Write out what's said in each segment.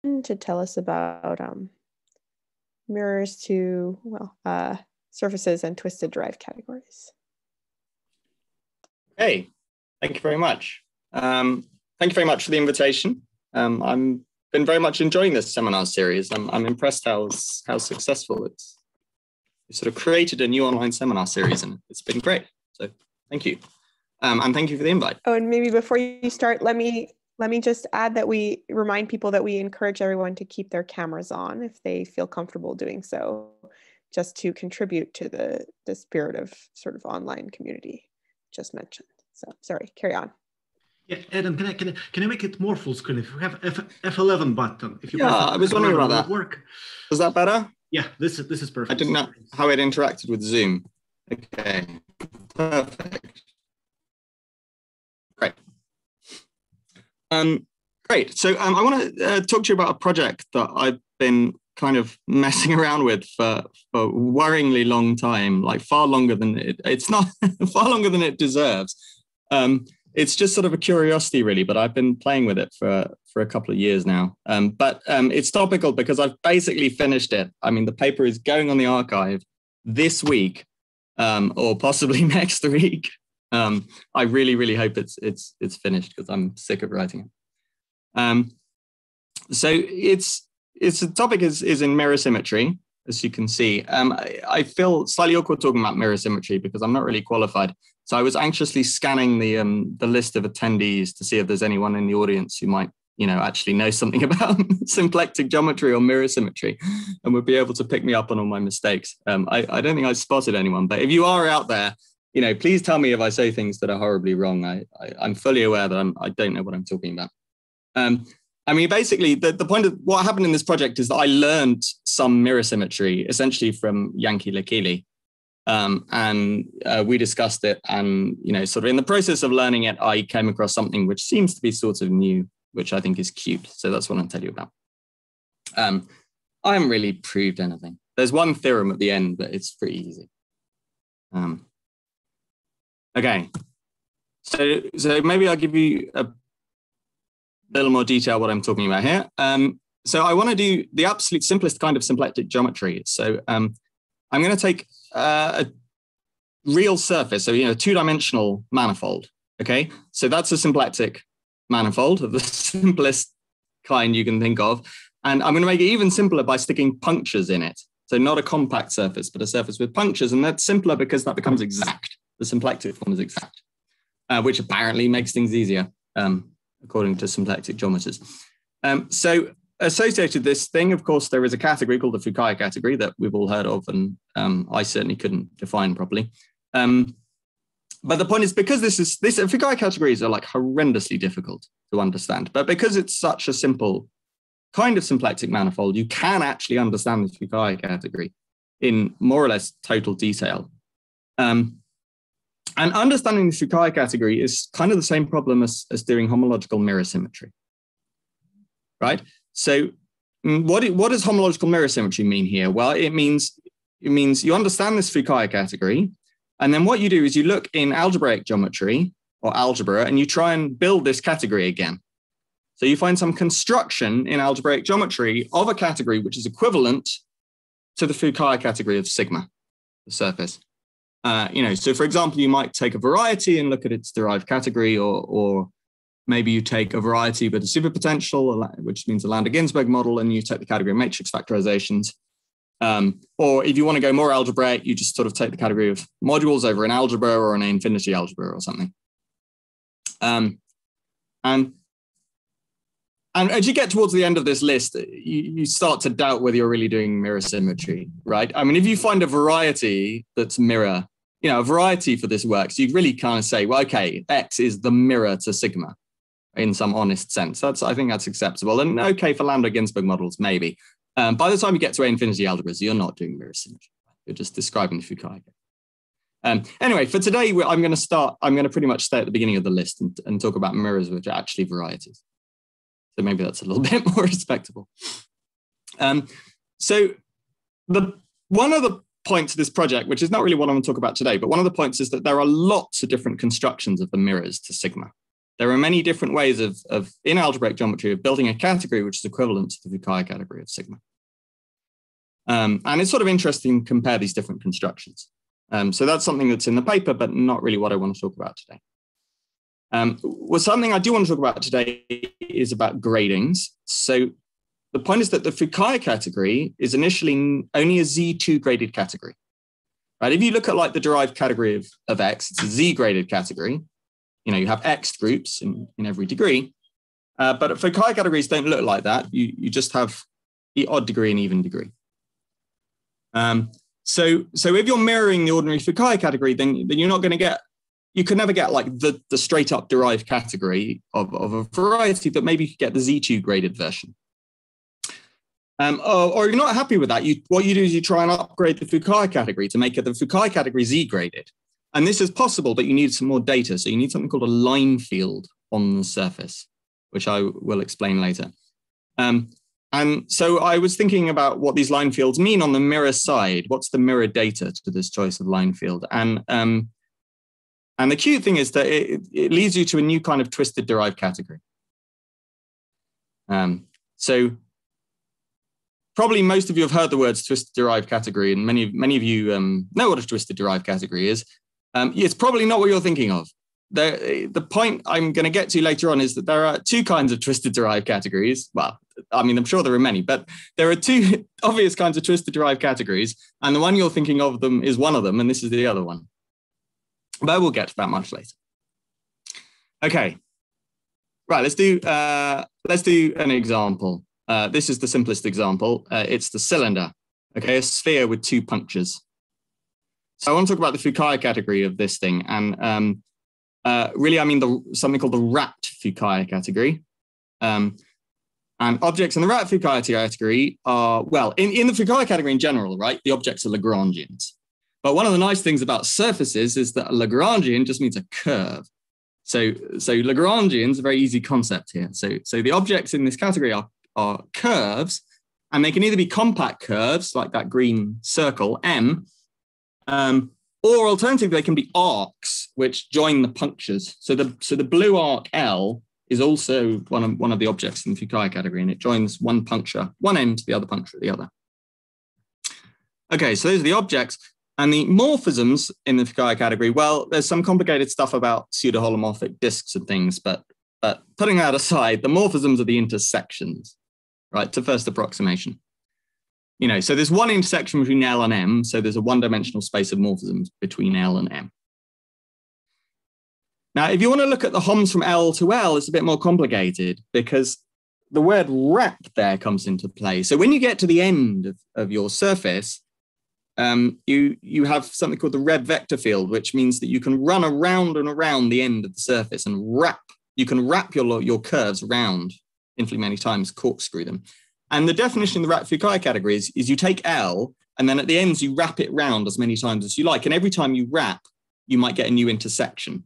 to tell us about mirrors to, surfaces and twisted derived categories. Hey, thank you very much. Thank you very much for the invitation. I've been very much enjoying this seminar series. I'm impressed how successful it's. We sort of created a new online seminar series and it's been great. So thank you. And thank you for the invite. Oh, and maybe before you start, let me just add that we remind people that we encourage everyone to keep their cameras on if they feel comfortable doing so, just to contribute to the spirit of sort of online community just mentioned. So sorry, carry on. Yeah, Adam, can I make it more full screen? If you have F11 button, if you yeah, I was wondering about that. Work. Was that better? Yeah, this is perfect. I didn't know how it interacted with Zoom. Okay, perfect. Great. Great. So I want to talk to you about a project that I've been kind of messing around with for a worryingly long time, like far longer than it's not far longer than it deserves. It's just sort of a curiosity, really, but I've been playing with it for a couple of years now. But it's topical because I've basically finished it. I mean, the paper is going on the archive this week, or possibly next week. I really, really hope it's finished because I'm sick of writing it. So the topic is in mirror symmetry, as you can see. I feel slightly awkward talking about mirror symmetry because I'm not really qualified. So I was anxiously scanning the list of attendees to see if there's anyone in the audience who might, actually know something about symplectic geometry or mirror symmetry and would be able to pick me up on all my mistakes. I don't think I spotted anyone, but if you are out there, please tell me if I say things that are horribly wrong. I'm fully aware that I don't know what I'm talking about. I mean, basically, the point of what happened in this project is that I learned some mirror symmetry essentially from Yankee Lakili. And we discussed it. And, sort of in the process of learning it, I came across something which seems to be sort of new, which I think is cute. So that's what I'll tell you about. I haven't really proved anything. There's one theorem at the end, but it's pretty easy. Okay. So maybe I'll give you a little more detail what I'm talking about here. So I want to do the absolute simplest kind of symplectic geometry. So I'm going to take a real surface, so a two-dimensional manifold. Okay, so that's a symplectic manifold of the simplest kind you can think of, and I'm going to make it even simpler by sticking punctures in it. So not a compact surface, but a surface with punctures, and that's simpler because that becomes exact. The symplectic form is exact, which apparently makes things easier. According to symplectic geometers. So associated with this thing, of course, there is a category called the Fukaya category that we've all heard of, and I certainly couldn't define properly. But the point is, because this Fukaya categories are like horrendously difficult to understand, but because it's such a simple kind of symplectic manifold, you can actually understand the Fukaya category in more or less total detail. And understanding the Fukaya category is kind of the same problem as doing homological mirror symmetry, right? So what does homological mirror symmetry mean here? Well, it means you understand this Fukaya category, and then what you do is you look in algebraic geometry or algebra, and you try and build this category again. So you find some construction in algebraic geometry of a category which is equivalent to the Fukaya category of sigma, the surface. So for example, you might take a variety and look at its derived category, or maybe you take a variety with a superpotential, which means a Landau-Ginzburg model, and you take the category of matrix factorizations. Or if you want to go more algebraic, you just sort of take the category of modules over an algebra or an infinity algebra or something. And as you get towards the end of this list, you start to doubt whether you're really doing mirror symmetry, right? I mean, if you find a variety that's mirror, a variety for this works, you really kind of say, well, okay, X is the mirror to sigma in some honest sense. I think that's acceptable. And okay, for Landau-Ginzburg models, maybe. By the time you get to infinity algebras, you're not doing mirror symmetry. You're just describing the Fukaya. Anyway, for today, I'm going to pretty much stay at the beginning of the list and talk about mirrors, which are actually varieties. So maybe that's a little bit more respectable. So one of the points of this project, which is not really what I'm going to talk about today, but one of the points is that there are lots of different constructions of the mirrors to sigma. there are many different ways of in algebraic geometry of building a category which is equivalent to the Fukaya category of sigma. And it's sort of interesting to compare these different constructions. So that's something that's in the paper, but not really what I want to talk about today. Well, something I do want to talk about today is about gradings. So the point is that the Fukaya category is initially only a Z2 graded category. Right? If you look at like the derived category of X, it's a Z graded category. You know, you have X groups in every degree, but Fukaya categories don't look like that. You just have the odd degree and even degree. So if you're mirroring the ordinary Fukaya category, then you're not going to get, you could never get like the straight up derived category of a variety, but maybe you could get the Z2 graded version. Or you're not happy with that. What you do is you try and upgrade the Fukaya category to make it the Fukaya category Z graded. And this is possible, but you need some more data. So you need something called a line field on the surface, which I will explain later. And so I was thinking about what these line fields mean on the mirror side. What's the mirror data to this choice of line field? And the cute thing is that it leads you to a new kind of twisted derived category. So probably most of you have heard the words twisted derived category, and many of you know what a twisted derived category is. It's probably not what you're thinking of. The point I'm going to get to later on is that there are two kinds of twisted derived categories. Well, I mean, I'm sure there are many, but there are two obvious kinds of twisted derived categories, and the one you're thinking of them is one of them, and this is the other one. But we'll get to that much later. Okay, right. Let's do an example. This is the simplest example. It's the cylinder. Okay, a sphere with two punctures. So I want to talk about the Fukaya category of this thing, and really, I mean something called the wrapped Fukaya category. And objects in the wrapped Fukaya category are, well, in the Fukaya category in general, right, the objects are Lagrangians. But one of the nice things about surfaces is that a Lagrangian just means a curve. So Lagrangians, a very easy concept here. So the objects in this category are curves, and they can either be compact curves, like that green circle, M, or alternatively, they can be arcs, which join the punctures. So the blue arc L is also one of the objects in the Fukaya category, and it joins one puncture, one end to the other puncture at the other. Okay, so those are the objects. And the morphisms in the Fukaya category, well, there's some complicated stuff about pseudo-holomorphic disks and things, but putting that aside, the morphisms are the intersections, right, to first approximation. You know, so there's one intersection between L and M, so there's a one-dimensional space of morphisms between L and M. Now, if you want to look at the HOMs from L to L, it's a bit more complicated because the word wrap there comes into play. So when you get to the end of your surface, you have something called the Reb vector field, which means that you can run around and around the end of the surface and you can wrap your curves around infinitely many times, corkscrew them. And the definition in the wrapped Fukaya category is you take L, and then at the ends, you wrap it round as many times as you like. And every time you wrap, you might get a new intersection.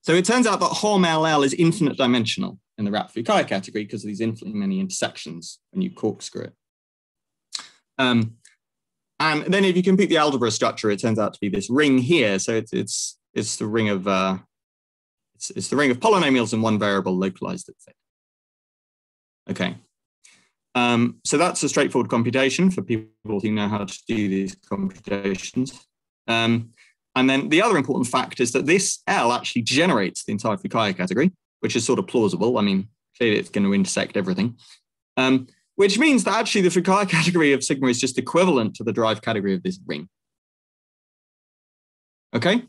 So it turns out that HOM LL is infinite dimensional in the wrapped Fukaya category because of these infinitely many intersections when you corkscrew it. And then if you compute the algebra structure, it turns out to be this ring here. So it's the ring of it's the ring of polynomials in one variable localized at theta. Okay. So that's a straightforward computation for people who know how to do these computations. And then the other important fact is that this L actually generates the entire Fukaya category, which is sort of plausible. I mean, clearly it's going to intersect everything, which means that actually the Fukaya category of sigma is just equivalent to the derived category of this ring. Okay.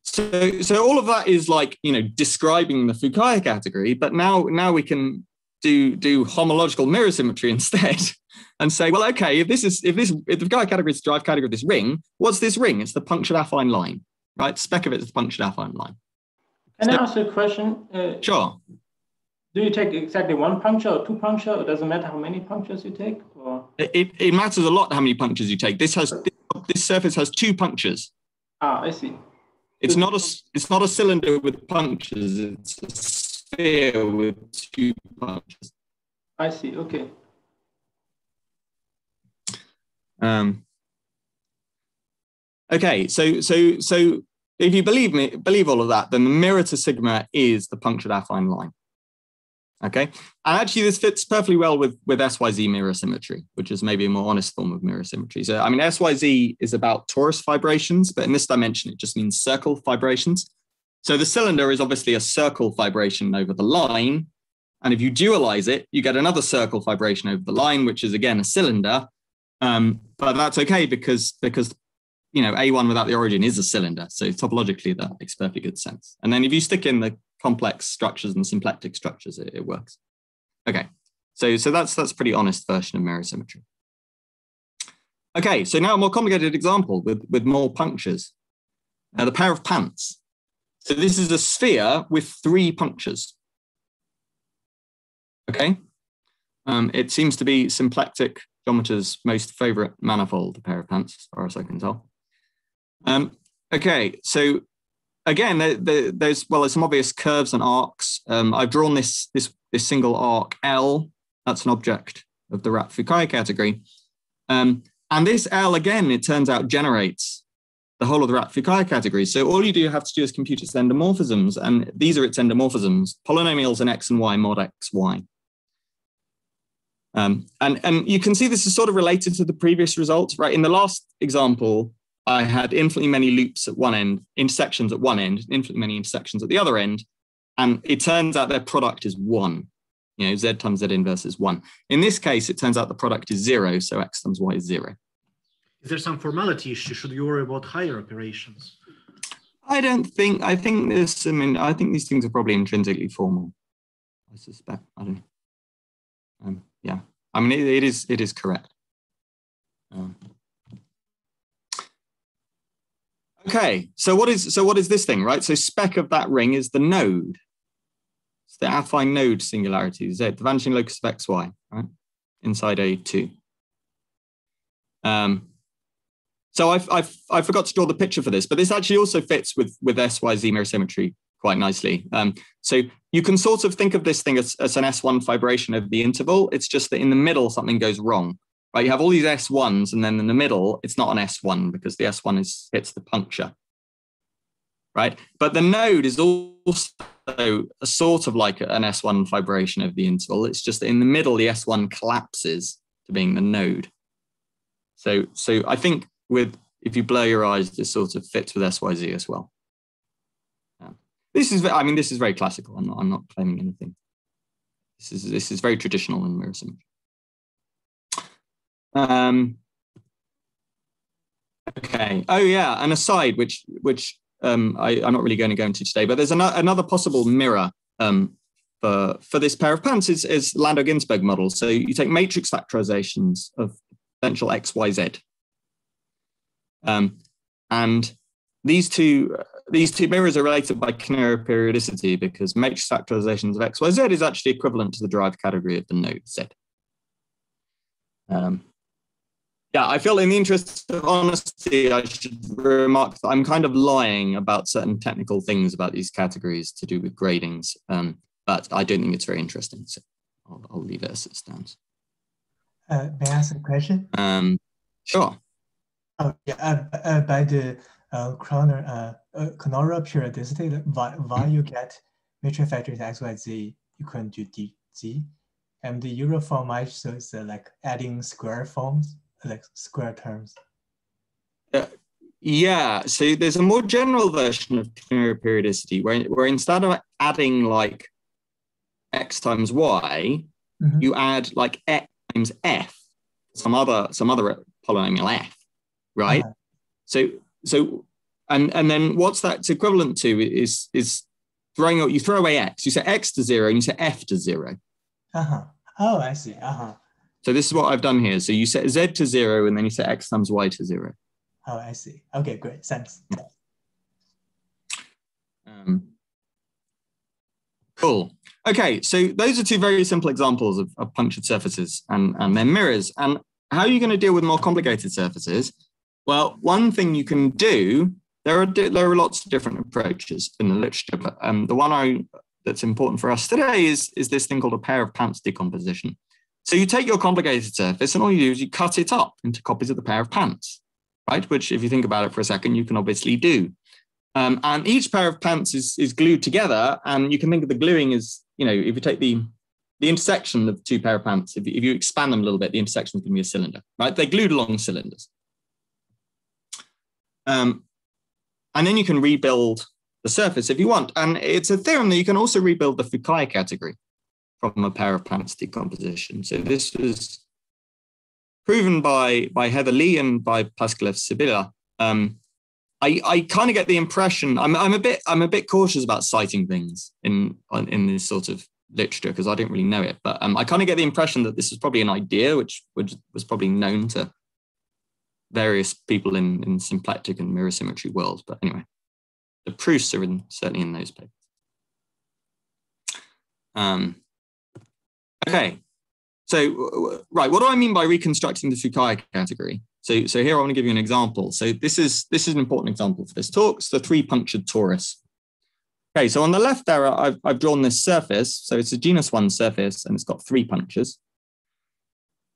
So all of that is like, you know, describing the Fukaya category, but now we can do homological mirror symmetry instead and say, well, okay, if the Fukaya category is the derived category of this ring, what's this ring? It's the punctured affine line, right? Spec of it is the punctured affine line. Can I ask you a question? Sure. Do you take exactly one puncture or two puncture? Or does it matter how many punctures you take? Or? It matters a lot how many punctures you take. This surface has two punctures. Ah, I see. It's not a cylinder with punctures. It's a sphere with two punctures. I see. Okay. Okay. So if you believe all of that, then the mirror to sigma is the punctured affine line. Okay, and actually this fits perfectly well with SYZ mirror symmetry, which is maybe a more honest form of mirror symmetry. So I mean, SYZ is about torus fibrations, but in this dimension, it just means circle fibrations. So the cylinder is obviously a circle fibration over the line. And if you dualize it, you get another circle fibration over the line, which is again a cylinder. But that's okay because you know, A1 without the origin is a cylinder. So topologically, that makes perfectly good sense. And then if you stick in the complex structures and symplectic structures, it works. Okay, so that's a pretty honest version of mirror symmetry. Okay, so now a more complicated example with more punctures. The pair of pants. So this is a sphere with 3 punctures. Okay, it seems to be symplectic geometer's most favorite manifold, the pair of pants, as far as I can tell. Okay, so again, there's some obvious curves and arcs. I've drawn this single arc L. That's an object of the Fukaya category. And this L, again, it turns out generates the whole of the Fukaya category. So all you have to do is compute its endomorphisms, and these are its endomorphisms, polynomials in X and Y mod XY. And you can see this is sort of related to the previous results, right? In the last example, I had infinitely many loops at one end, intersections at one end, infinitely many intersections at the other end. And it turns out their product is 1. You know, Z times Z inverse is 1. In this case, it turns out the product is 0, so X times Y is 0. Is there some formality issue? Should you worry about higher operations? I think these things are probably intrinsically formal. I suspect. I don't know. Yeah. I mean, it is correct. Okay. So what is this thing, right? So spec of that ring is the node. It's the affine node singularity, Z, the vanishing locus of XY, right? Inside A2. So I forgot to draw the picture for this, but this actually also fits with SYZ mirror symmetry quite nicely. So you can sort of think of this thing as an S1 fibration over the interval. It's just that in the middle, something goes wrong, right? You have all these S1s, and then in the middle, it's not an S1 because the S1 hits the puncture, right? But the node is also a sort of like an S1 fibration over the interval. It's just that in the middle, the S1 collapses to being the node. So I think if you blur your eyes, this sort of fits with SYZ as well. This is very classical. I'm not claiming anything. This is very traditional in mirror symmetry. Okay. Oh yeah, an aside which I'm not really going to go into today, but there's another possible mirror for this pair of pants is Landau-Ginzburg model. So you take matrix factorizations of potential X, Y, Z. And these two mirrors are related by canary periodicity because matrix factorizations of X, Y, Z is actually equivalent to the derived category of the node Z. Yeah, I feel in the interest of honesty, I should remark that I'm kind of lying about certain technical things about these categories to do with gradings, but I don't think it's very interesting, so I'll leave it as it stands. May I ask a question? Sure. Oh, yeah, by the Canora periodicity, why you get matrix factors X, Y, Z equal to DZ, and the Euro form so it's like adding square forms, like square terms. Yeah, so there's a more general version of canary periodicity where instead of adding like X times Y, you add like X times F, some other polynomial F, right? So and then what's that's equivalent to is you throw away X, you set X to 0 and you set F to 0. Oh, I see. So this is what I've done here. So you set Z to 0 and then you set X times Y to 0. Oh, I see. Okay, great. Thanks. Cool. Okay, so those are two very simple examples of punctured surfaces and their mirrors. And how are you going to deal with more complicated surfaces? Well, one thing you can do, there are lots of different approaches in the literature, but the one that's important for us today is this thing called a pair of pants decomposition. So you take your complicated surface and all you do is you cut it up into copies of the pair of pants, right? Which, if you think about it for a second, you can obviously do. And each pair of pants is glued together. And you can think of the gluing as, you know, if you take the intersection of two pair of pants, if you expand them a little bit, the intersection is going to be a cylinder, right? They're glued along cylinders. And then you can rebuild the surface if you want. And it's a theorem that you can also rebuild the Fukaya category from a pair of pants decomposition. So this was proven by Heather Lee and by Pascal F. Sibilla. I kind of get the impression, I'm a bit cautious about citing things in this sort of literature because I don't really know it, but I kind of get the impression that this is probably an idea which was probably known to various people in symplectic and mirror symmetry worlds. But anyway, the proofs are certainly in those papers. Okay, so right, what do I mean by reconstructing the Fukaya category? So here I want to give you an example. So this is an important example for this talk. It's the 3 punctured torus. Okay, so on the left there, I've drawn this surface. So it's a genus 1 surface, and it's got 3 punctures.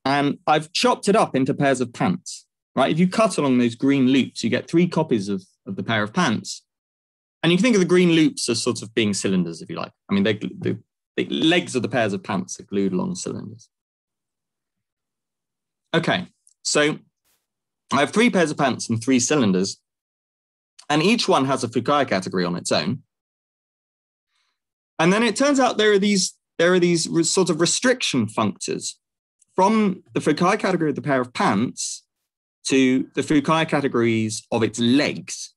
And I've chopped it up into pairs of pants, right? If you cut along those green loops, you get 3 copies of the pair of pants. And you can think of the green loops as sort of being cylinders, if you like. I mean, the legs of the pairs of pants are glued along cylinders. Okay, so I have 3 pairs of pants and 3 cylinders, and each one has a Fukaya category on its own. And then it turns out there are these sort of restriction functors from the Fukaya category of the pair of pants to the Fukaya categories of its legs,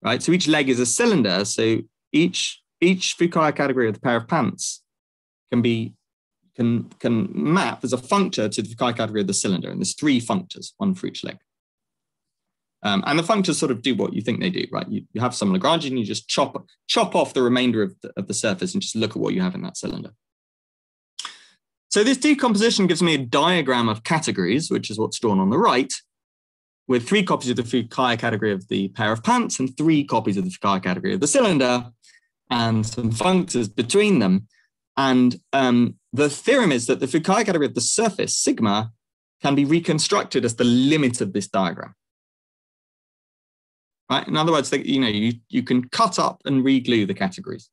right? So each leg is a cylinder. So each Fukaya category of the pair of pants can map as a functor to the Fukaya category of the cylinder. And there's 3 functors, 1 for each leg. And the functors sort of do what you think they do, right? You have some Lagrangian, you just chop off the remainder of the surface and just look at what you have in that cylinder. So this decomposition gives me a diagram of categories, which is what's drawn on the right, with 3 copies of the Fukaya category of the pair of pants and 3 copies of the Fukaya category of the cylinder, and some functors between them. And the theorem is that the Fukaya category of the surface, sigma, can be reconstructed as the limit of this diagram. Right? In other words, you can cut up and re-glue the categories.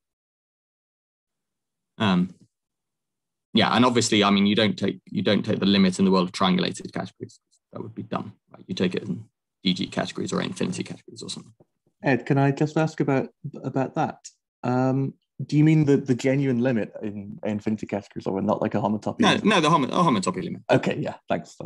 Yeah, and obviously, I mean, you don't take the limit in the world of triangulated categories. That would be dumb. Right? You take it in DG categories or infinity categories or something. Ed, can I just ask about that? Do you mean the genuine limit in infinity categories, or not like a homotopy? No, the homotopy limit. Okay, yeah, thanks.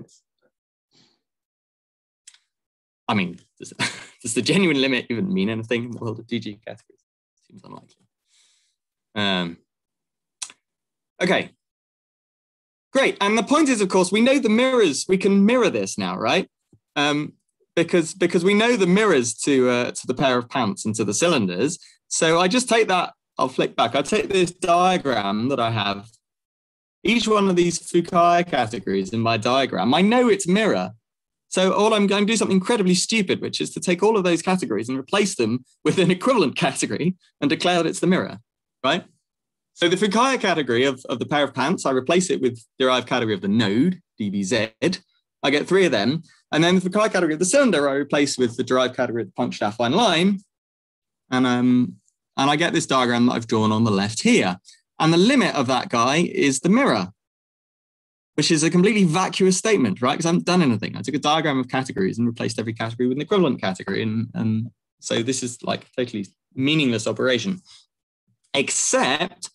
I mean, does the genuine limit even mean anything in the world of DG categories? Seems unlikely. Okay, great. And the point is, of course, we know the mirrors. We can mirror this now, right? Because we know the mirrors to the pair of pants and to the cylinders. So I just take that. I'll flick back. I take this diagram that I have. Each one of these Fukaya categories in my diagram, I know its mirror. So all I'm going to do something incredibly stupid, which is to take all of those categories and replace them with an equivalent category and declare that it's the mirror, right? So the Fukaya category of the pair of pants, I replace it with derived category of the node, dBz. I get 3 of them. And then the Fukaya category of the cylinder, I replace with the derived category of the punctured affine line. And I get this diagram that I've drawn on the left here. And the limit of that guy is the mirror, which is a completely vacuous statement, right? Because I haven't done anything. I took a diagram of categories and replaced every category with an equivalent category. And so this is like a totally meaningless operation. Except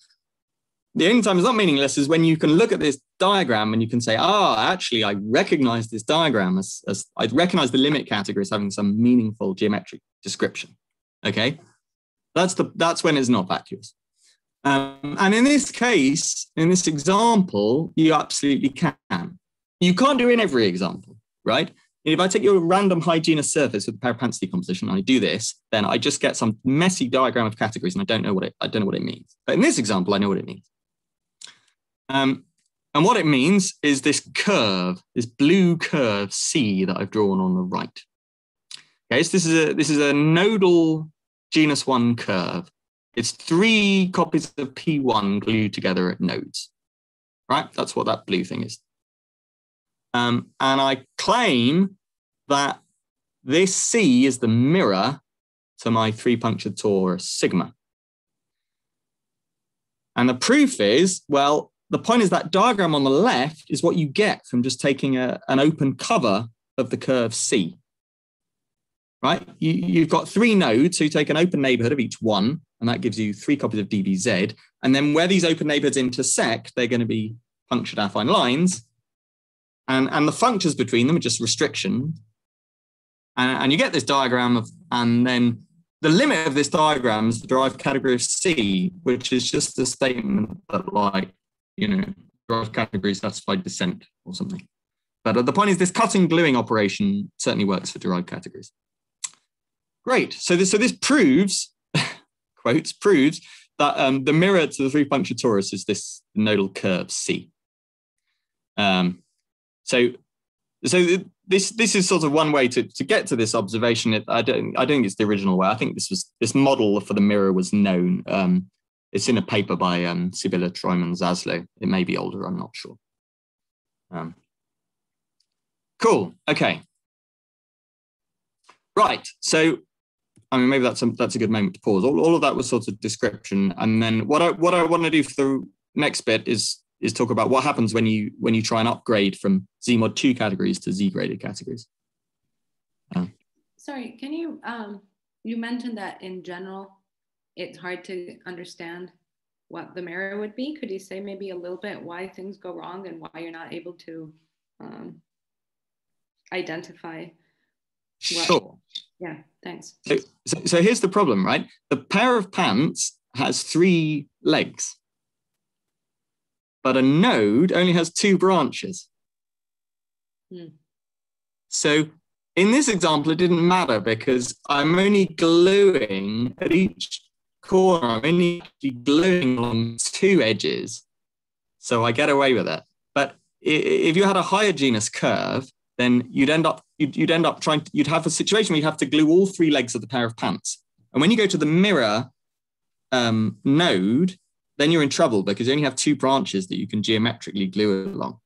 the only time it's not meaningless is when you can look at this diagram and you can say, actually, I recognize this diagram as I recognize the limit category as having some meaningful geometric description, okay? That's when it's not vacuous. And in this case, in this example, you absolutely can. You can't do it in every example, right? If I take your random high genus surface with a pair of pants decomposition and I do this, then I just get some messy diagram of categories and I don't know what it means. But in this example, I know what it means. And what it means is this curve, this blue curve C that I've drawn on the right. Okay, so this is a nodal genus 1 curve. It's 3 copies of P1 glued together at nodes, right? That's what that blue thing is. And I claim that this C is the mirror to my 3-punctured torus sigma. And the proof is, well, the point is that diagram on the left is what you get from just taking an open cover of the curve C. Right? You've got 3 nodes, so you take an open neighborhood of each one, and that gives you 3 copies of dBz. And then where these open neighborhoods intersect, they're going to be punctured affine lines. And the functors between them are just restriction. And you get this diagram of, and then the limit of this diagram is the derived category of C, which is just a statement that, like, you know, derived category satisfied descent or something. But the point is this cutting gluing operation certainly works for derived categories. Great. So this proves, quotes, proves that the mirror to the 3-punctured torus is this nodal curve C. So this is sort of one way to get to this observation. I don't think it's the original way. I think this model for the mirror was known. It's in a paper by Sibylla Treumann-Zaslow. It may be older. I'm not sure. Cool. Okay. Right. So, I mean, maybe that's a good moment to pause. All of that was sort of description, and then what I want to do for the next bit is talk about what happens when you try and upgrade from Z mod 2 categories to Z graded categories. Sorry, can you you mentioned that in general it's hard to understand what the mirror would be. Could you say maybe a little bit why things go wrong and why you're not able to identify what? Sure. Yeah, thanks. So here's the problem, right? The pair of pants has 3 legs, but a node only has 2 branches. So in this example, it didn't matter because I'm only gluing at each corner. I'm only gluing along 2 edges. So I get away with it. But if you had a higher genus curve, then you'd have a situation where you have to glue all 3 legs of the pair of pants. And when you go to the mirror node, then you're in trouble because you only have 2 branches that you can geometrically glue along.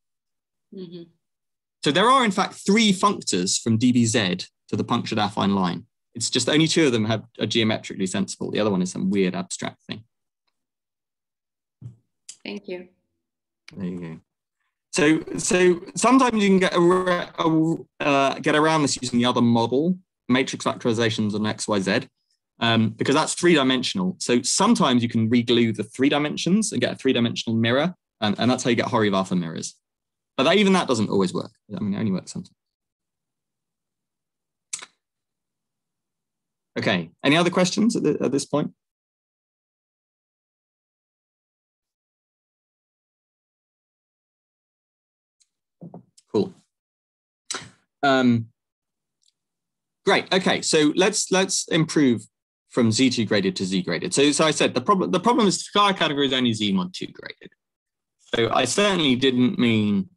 So there are, in fact, 3 functors from dBz to the punctured affine line. It's just only 2 of them are geometrically sensible. The other one is some weird abstract thing. Thank you. There you go. So sometimes you can get around this using the other model, matrix factorizations on XYZ, because that's 3-dimensional. So sometimes you can reglue the 3 dimensions and get a 3-dimensional mirror, and that's how you get Horry-Vafa mirrors. But even that doesn't always work. I mean, it only works sometimes. Okay, any other questions at this point? Cool. Great. Okay, so let's improve from Z2 graded to Z graded. So I said the problem is Fukaya category is only Z mod 2 graded. So I certainly didn't mean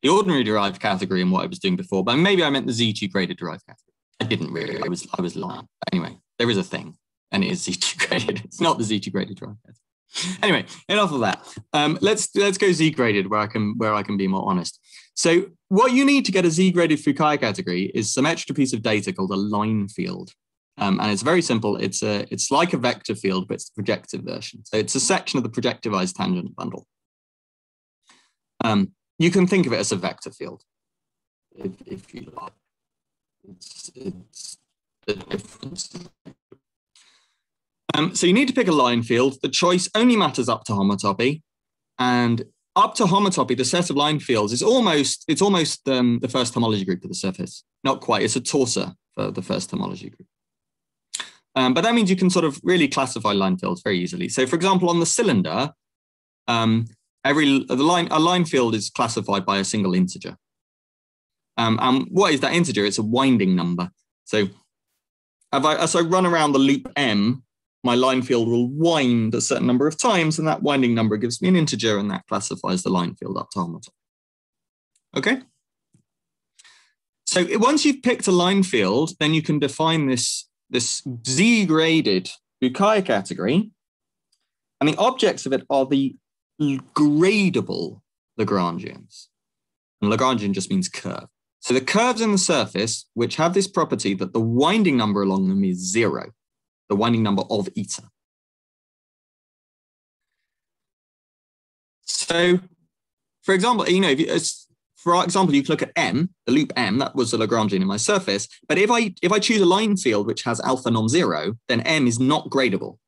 the ordinary derived category and what I was doing before, but maybe I meant the Z2 graded derived category. I didn't really. I was lying. Anyway, there is a thing, and it is Z2 graded. It's not the Z2 graded derived category. Anyway, enough of that. Let's go Z graded where I can be more honest. So what you need to get a Z graded Fukaya category is some extra piece of data called a line field. And it's very simple. It's like a vector field, but it's the projective version. So it's a section of the projectivized tangent bundle. You can think of it as a vector field, if you like. It's the difference. So you need to pick a line field. The choice only matters up to homotopy, and up to homotopy, the set of line fields is almost the first homology group of the surface. Not quite. It's a torsor for the first homology group. But that means you can sort of really classify line fields very easily. So, for example, on the cylinder, a line field is classified by a single integer. And what is that integer? It's a winding number. So as I run around the loop M, my line field will wind a certain number of times, and that winding number gives me an integer, and that classifies the line field up to homotopy. Okay? So once you've picked a line field, then you can define this Z-graded Fukaya category, and the objects of it are the gradable Lagrangians. And Lagrangian just means curve. So the curves in the surface, which have this property that the winding number along them is 0, the winding number of eta. So, for example, for example, you can look at M, the loop M, that was a Lagrangian in my surface. But if I choose a line field which has alpha non-zero, then M is not gradable.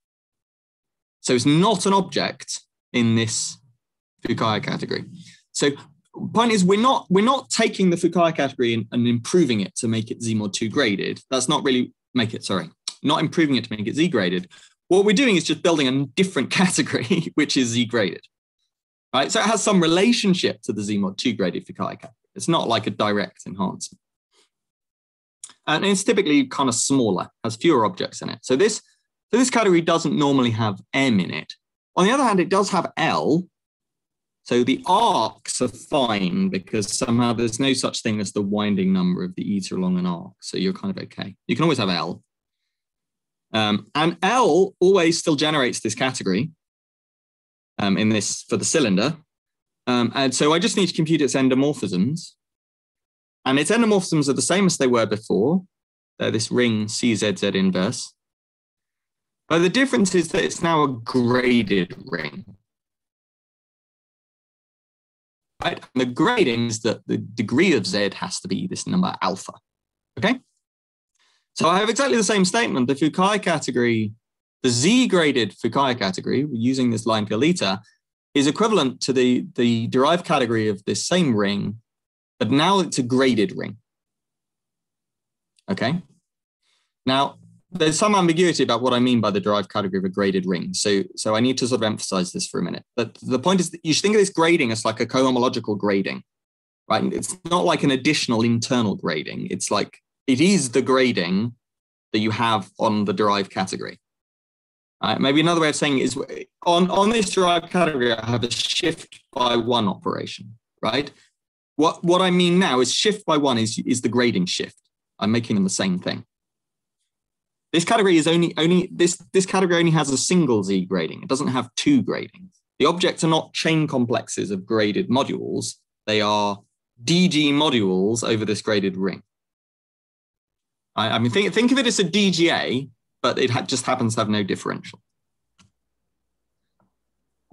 So it's not an object in this Fukaya category. So point is, we're not taking the Fukaya category and improving it to make it Z mod 2 graded. That's not really not improving it to make it Z graded. What we're doing is just building a different category, which is Z graded. Right? So it has some relationship to the Z mod 2 graded Fukaya category. It's not like a direct enhancement. And it's typically kind of smaller, has fewer objects in it. So this category doesn't normally have M in it. On the other hand, it does have L. So the arcs are fine because somehow there's no such thing as the winding number of the eta along an arc. So you're kind of okay. You can always have L. And L always still generates this category in this for the cylinder. And so I just need to compute its endomorphisms. And its endomorphisms are the same as they were before. They're this ring CZZ inverse. But the difference is that it's now a graded ring. Right? And the grading is that the degree of Z has to be this number alpha. Okay? So I have exactly the same statement. The Fukaya category, the Z-graded Fukaya category, using this line field eta, is equivalent to the derived category of this same ring, but now it's a graded ring. Okay? Now, there's some ambiguity about what I mean by the derived category of a graded ring. So I need to sort of emphasize this for a minute. But the point is that you should think of this grading as like a cohomological grading, right? It's not like an additional internal grading. It's like, it is the grading that you have on the derived category. Maybe another way of saying it is on this derived category, I have a shift by one operation, right? What I mean now is shift by one is the grading shift. I'm making them the same thing. This category is this category only has a single Z grading. It doesn't have two gradings. The objects are not chain complexes of graded modules. They are DG modules over this graded ring. I mean, think of it as a DGA, but it just happens to have no differential.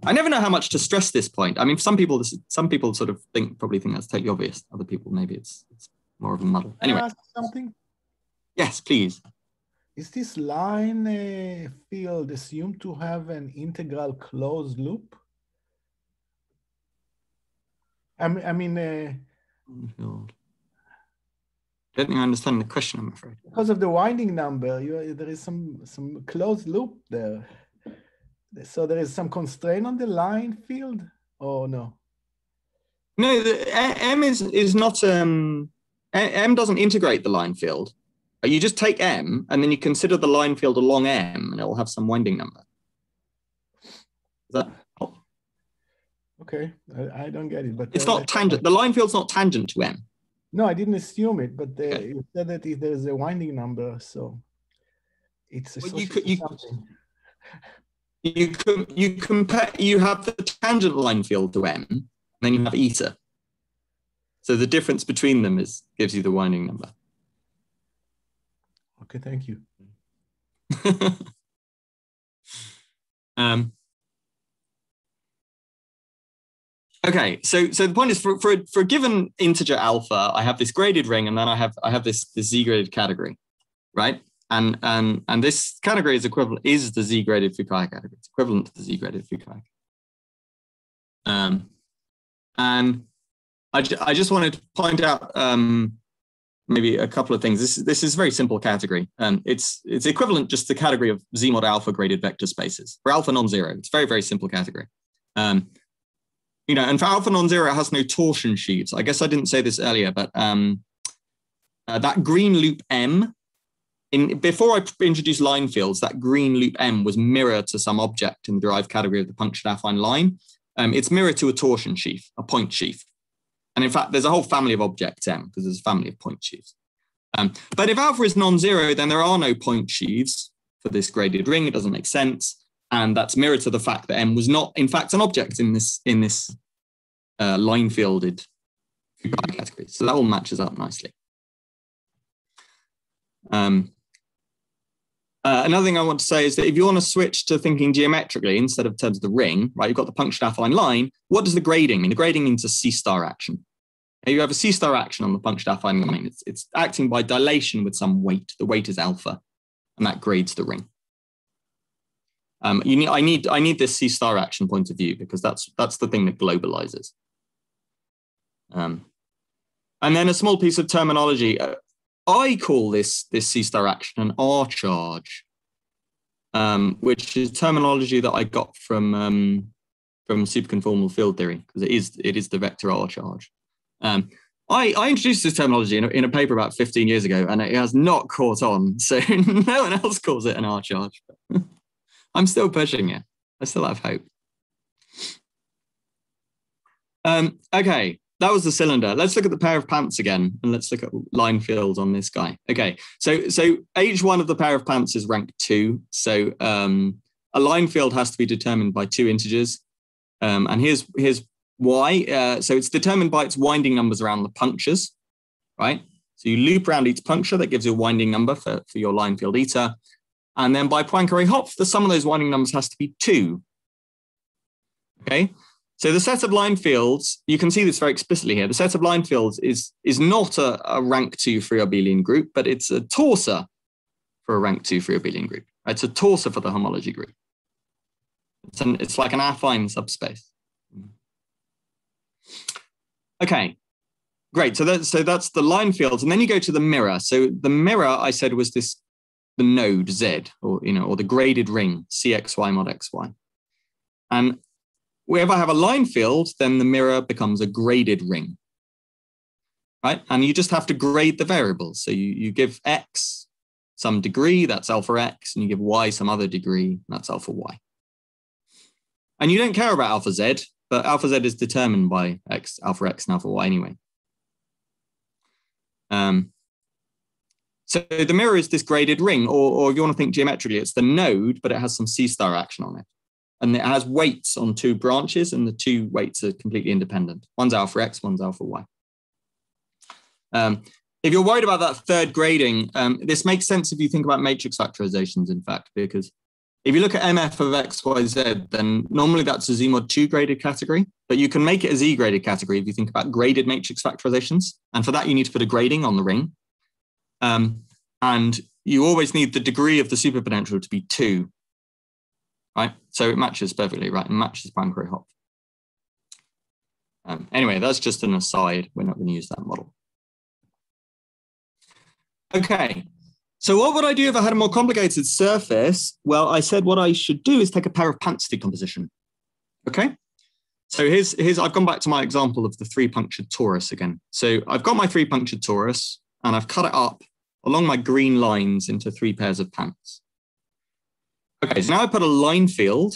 I never know how much to stress this point. I mean, some people sort of probably think that's totally obvious. Other people, maybe it's more of a muddle. Anyway. Can I ask something? Yes, please. Is this line field assumed to have an integral closed loop? I mean, I don't think I understand the question, I'm afraid. Because of the winding number, there is some closed loop there. So there is some constraint on the line field, or no? No, M is not. M doesn't integrate the line field. You just take M and then you consider the line field along M, and it will have some winding number. Is that help? Okay, I don't get it, but it's not tangent. The line field's not tangent to M. No, I didn't assume it, but Okay. you said that if there's a winding number, so it's something. You compare. You have the tangent line field to M, and then you have eta. So the difference between them gives you the winding number. Okay, thank you. Okay, so the point is for a given integer alpha, I have this graded ring, and then I have this Z graded category, right? And this category is the Z graded Fukaya category. It's equivalent to the Z graded Fukaya. And I just wanted to point out maybe a couple of things. This is a very simple category. It's equivalent just to the category of Z mod alpha graded vector spaces. For alpha non-zero, it's a very, very simple category. And for alpha non-zero, it has no torsion sheaves. I guess I didn't say this earlier, but that green loop M, before I introduced line fields, that green loop M was mirror to some object in the derived category of the punctured affine line. It's mirror to a torsion sheaf, a point sheaf. And in fact, there's a whole family of objects M because there's a family of point sheaves. But if alpha is non-zero, then there are no point sheaves for this graded ring. It doesn't make sense. And that's mirrored to the fact that M was not, in fact, an object in this line fielded Fukaya categories. So that all matches up nicely. Another thing I want to say is that if you want to switch to thinking geometrically instead of terms of the ring, right, you've got the punctured affine line. What does the grading mean? The grading means a C-star action. Now you have a C-star action on the punctured affine line. It's acting by dilation with some weight. The weight is alpha, and that grades the ring. I need this C-star action point of view because that's the thing that globalizes. And then a small piece of terminology. I call this C-star action an R charge, which is terminology that I got from superconformal field theory, because it is the vector R charge. I introduced this terminology in a paper about 15 years ago, and it has not caught on. So no one else calls it an R charge. I'm still pushing it. I still have hope. Okay. That was the cylinder. Let's look at the pair of pants again, and let's look at line fields on this guy. Okay, so H1 of the pair of pants is rank 2. So a line field has to be determined by 2 integers. And here's Y. So it's determined by its winding numbers around the punctures, right? So you loop around each puncture, that gives you a winding number for your line field eta. And then by Poincaré-Hopf, the sum of those winding numbers has to be 2. Okay? So the set of line fields, you can see this very explicitly here. The set of line fields is not a rank 2 free abelian group, but it's a torsor for a rank 2 free abelian group. It's a torsor for the homology group. It's like an affine subspace. Okay, great. So that's the line fields, and then you go to the mirror. So the mirror, I said, was the node Z, or the graded ring CXY mod XY, and wherever I have a line field, then the mirror becomes a graded ring, right? And you just have to grade the variables. So you give X some degree, that's alpha X, and you give Y some other degree, that's alpha Y. And you don't care about alpha Z, but alpha Z is determined by alpha X and alpha Y anyway. So the mirror is this graded ring, or if you want to think geometrically, it's the node, but it has some C-star action on it. And it has weights on 2 branches, and the 2 weights are completely independent. One's alpha X, one's alpha Y. If you're worried about that third grading, this makes sense if you think about matrix factorizations, in fact, because if you look at MF of X, Y, Z, then normally that's a Z mod 2 graded category, but you can make it a Z graded category if you think about graded matrix factorizations. And for that, you need to put a grading on the ring. And you always need the degree of the superpotential to be 2. Right, so it matches perfectly, right? It matches Poincaré-Hopf. Anyway, that's just an aside. We're not going to use that model. Okay, so what would I do if I had a more complicated surface? Well, I said what I should do is take a pair of pants decomposition. Okay, so here's I've gone back to my example of the 3 punctured torus again. So I've got my 3 punctured torus, and I've cut it up along my green lines into 3 pairs of pants. Okay, so now I put a line field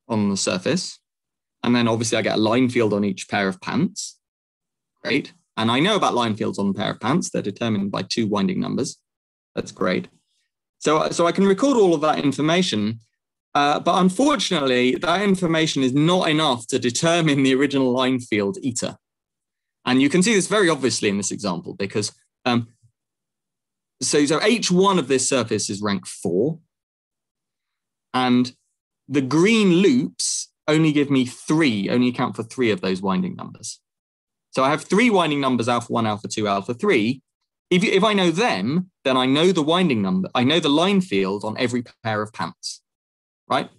on the surface, and then obviously I get a line field on each pair of pants. Great. And I know about line fields on a pair of pants. They're determined by 2 winding numbers. That's great. So I can record all of that information, but unfortunately, that information is not enough to determine the original line field eta. And you can see this very obviously in this example, because so H1 of this surface is rank 4. And the green loops only give me 3, only account for 3 of those winding numbers. So I have 3 winding numbers, alpha 1, alpha 2, alpha 3. If I know them, then I know the winding number. I know the line field on every pair of pants, right?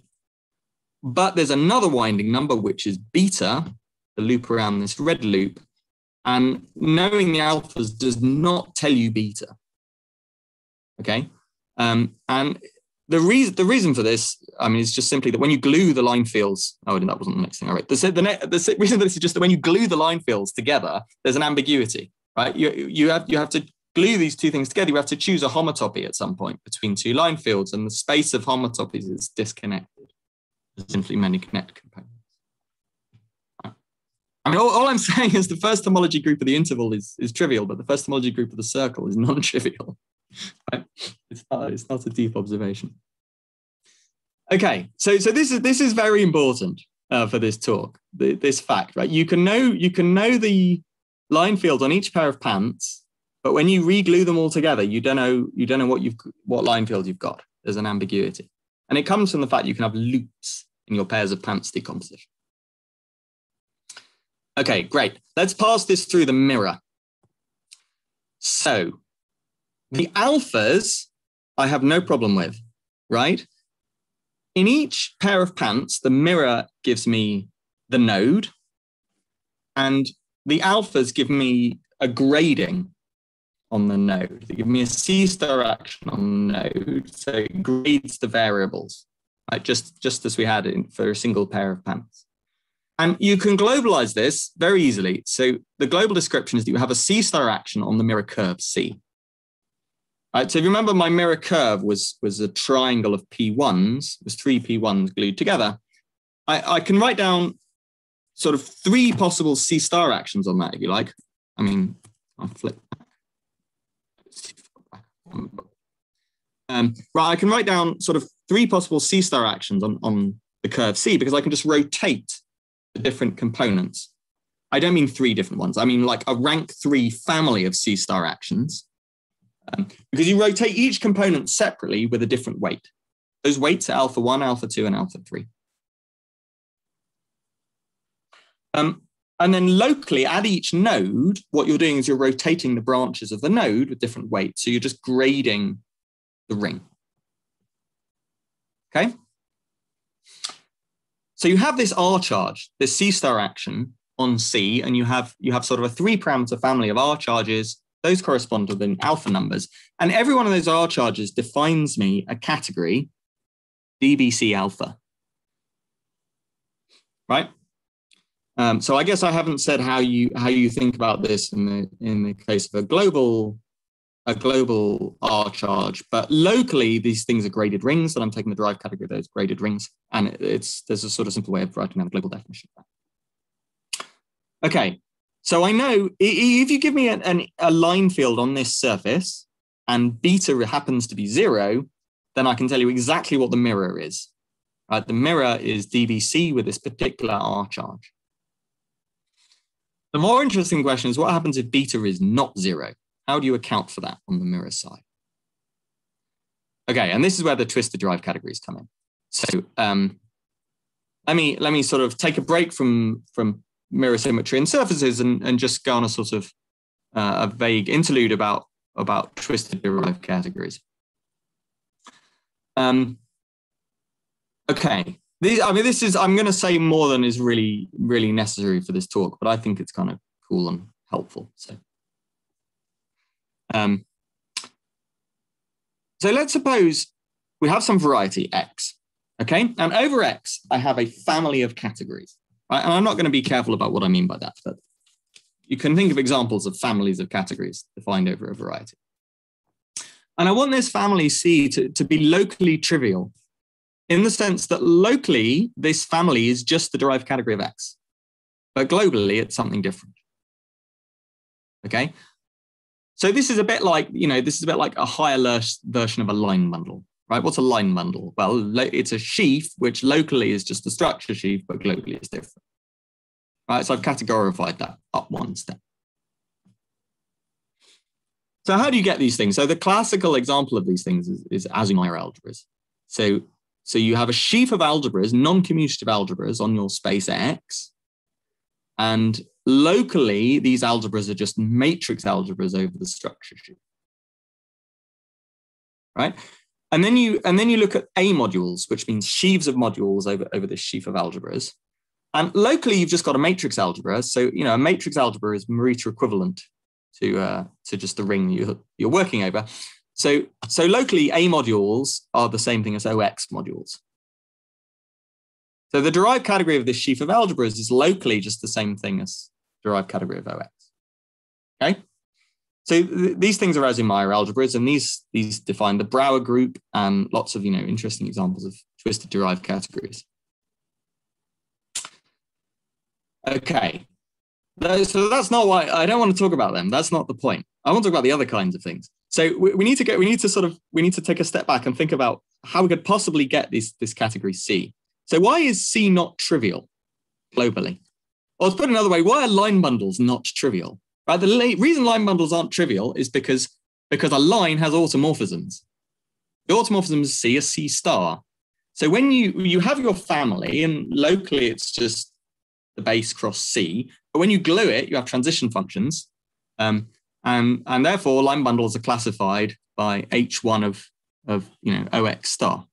But there's another winding number, which is beta, the loop around this red loop. And knowing the alphas does not tell you beta, okay? And the reason for this, I mean, it's just simply that when you glue the line fields, that wasn't the next thing I wrote. The reason for this is just that when you glue the line fields together, there's an ambiguity, right? You have to glue these 2 things together. You have to choose a homotopy at some point between 2 line fields, and the space of homotopies is disconnected. There's simply many connected components. Right. I mean, all I'm saying is the first homology group of the interval is trivial, but the first homology group of the circle is non-trivial. Right? It's not a deep observation. Okay, so this is very important for this talk. This fact, right? You can know the line fields on each pair of pants, but when you reglue them all together, you don't know what line field you've got. There's an ambiguity. And it comes from the fact you can have loops in your pairs of pants decomposition. Okay, great. Let's pass this through the mirror. So the alphas I have no problem with, right? In each pair of pants, the mirror gives me the node, and the alphas give me a grading on the node. They give me a C star action on the node, so it grades the variables, right? Just as we had for a single pair of pants. And you can globalize this very easily. So the global description is that you have a C star action on the mirror curve C. Right, so if you remember, my mirror curve was a triangle of P1s, it was 3 P1s glued together. I can write down sort of 3 possible C star actions on that, if you like. I mean, I'll flip back. Right, I can write down sort of 3 possible C star actions on the curve C, because I can just rotate the different components. I don't mean 3 different ones. I mean like a rank 3 family of C star actions. Because you rotate each component separately with a different weight. Those weights are alpha 1, alpha 2, and alpha 3. And then locally at each node, what you're doing is you're rotating the branches of the node with different weights. So you're just grading the ring. Okay? So you have this R charge, this C star action on C, and you have sort of a 3-parameter family of R charges. Those correspond to the alpha numbers. And every one of those R charges defines me a category, DBC alpha. Right? So I guess I haven't said how you think about this in the case of a global R charge, but locally these things are graded rings, and I'm taking the derived category of those graded rings. And there's a sort of simple way of writing down a global definition of that. Okay. So I know if you give me a line field on this surface and beta happens to be 0, then I can tell you exactly what the mirror is. Right? The mirror is DBC with this particular R charge. The more interesting question is what happens if beta is not 0? How do you account for that on the mirror side? Okay, and this is where the twisted derived categories come in. So let me sort of take a break from mirror symmetry and surfaces and just go on a sort of a vague interlude about twisted derived categories. Okay, this is, I'm going to say more than is really necessary for this talk, but I think it's kind of cool and helpful. So let's suppose we have some variety X, okay? And over X, I have a family of categories. Right? And I'm not going to be careful about what I mean by that, but you can think of examples of families of categories defined over a variety. And I want this family C to be locally trivial in the sense that locally, this family is just the derived category of X, but globally, it's something different. Okay? So this is a bit like, a higher version of a line bundle. Right? What's a line bundle? Well, it's a sheaf, which locally is just a structure sheaf, but globally is different. Right? So I've categorified that up one step. So how do you get these things? So the classical example of these things is Azumire algebras. So you have a sheaf of algebras, non-commutative algebras on your space X, and locally these algebras are just matrix algebras over the structure sheaf. Right? And then you look at A modules, which means sheaves of modules over this sheaf of algebras. And locally, you've just got a matrix algebra. So, a matrix algebra is Morita equivalent to just the ring you're working over. So locally, A modules are the same thing as OX modules. So the derived category of this sheaf of algebras is locally just the same thing as derived category of OX. Okay? So these things are Azumire algebras, and these define the Brouwer group and lots of interesting examples of twisted derived categories. Okay, so that's not why I don't want to talk about them. That's not the point. I want to talk about the other kinds of things. So we need to take a step back and think about how we could possibly get this category C. So why is C not trivial globally? Or to put it another way, why are line bundles not trivial? Right? The reason line bundles aren't trivial is because a line has automorphisms. The automorphisms of C are C star. So when you have your family, and locally it's just the base cross C, but when you glue it, you have transition functions, and therefore line bundles are classified by H1 of OX star.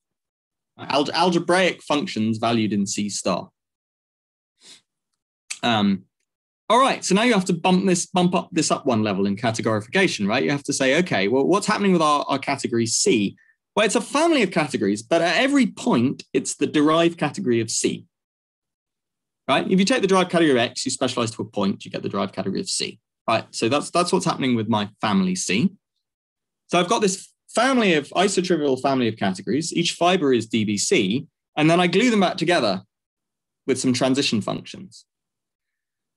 Algebraic functions valued in C star. All right, so now you have to bump up this up one level in categorification, right? You have to say, okay, well, what's happening with our category C? Well, it's a family of categories, but at every point, it's the derived category of C, right? If you take the derived category of X, you specialize to a point, you get the derived category of C, right? So that's what's happening with my family C. So I've got this isotrivial family of categories. Each fiber is DBC, and then I glue them back together with some transition functions.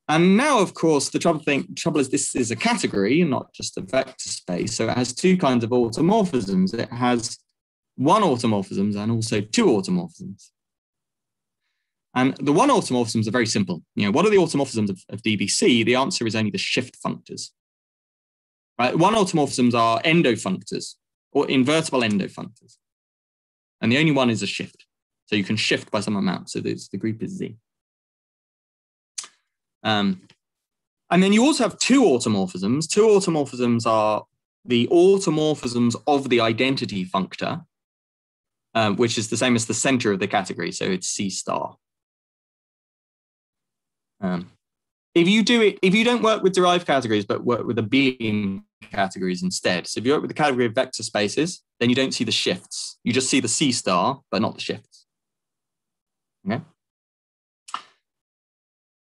And now, of course, the trouble is this is a category, not just a vector space. So it has two kinds of automorphisms. It has one automorphisms and also two automorphisms. And the one automorphisms are very simple. What are the automorphisms of DBC? The answer is only the shift functors. Right? One automorphisms are endofunctors or invertible endofunctors. And the only one is a shift. So you can shift by some amount. So the group is Z. And then you also have two automorphisms. Two automorphisms are the automorphisms of the identity functor, which is the same as the center of the category. So it's C star. If you don't work with derived categories, but work with abelian categories instead. So if you work with the category of vector spaces, then you don't see the shifts. You just see the C star, but not the shifts. Okay.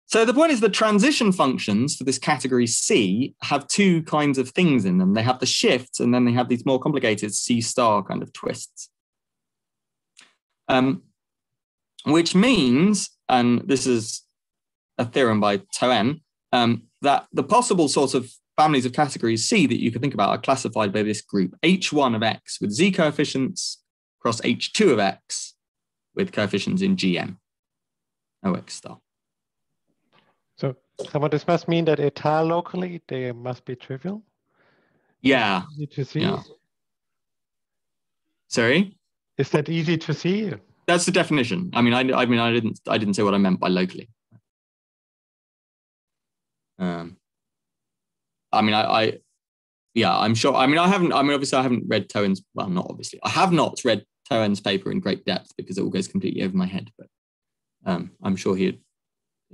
So the point is the transition functions for this category C have two kinds of things in them. They have the shifts, and then they have these more complicated C star kind of twists. Which means, and this is a theorem by Taurus, that the possible sort of families of categories C that you could think about are classified by this group, H1 of X with Z coefficients cross H2 of X with coefficients in GM, OX star. So this must mean that état locally, they must be trivial? Yeah. Easy to see? Yeah. Sorry? Is that easy to see? That's the definition. I didn't say what I meant by locally. I'm sure. Obviously I haven't read Taurus. Well, not obviously. I have not read Taurus' paper in great depth because it all goes completely over my head. But I'm sure he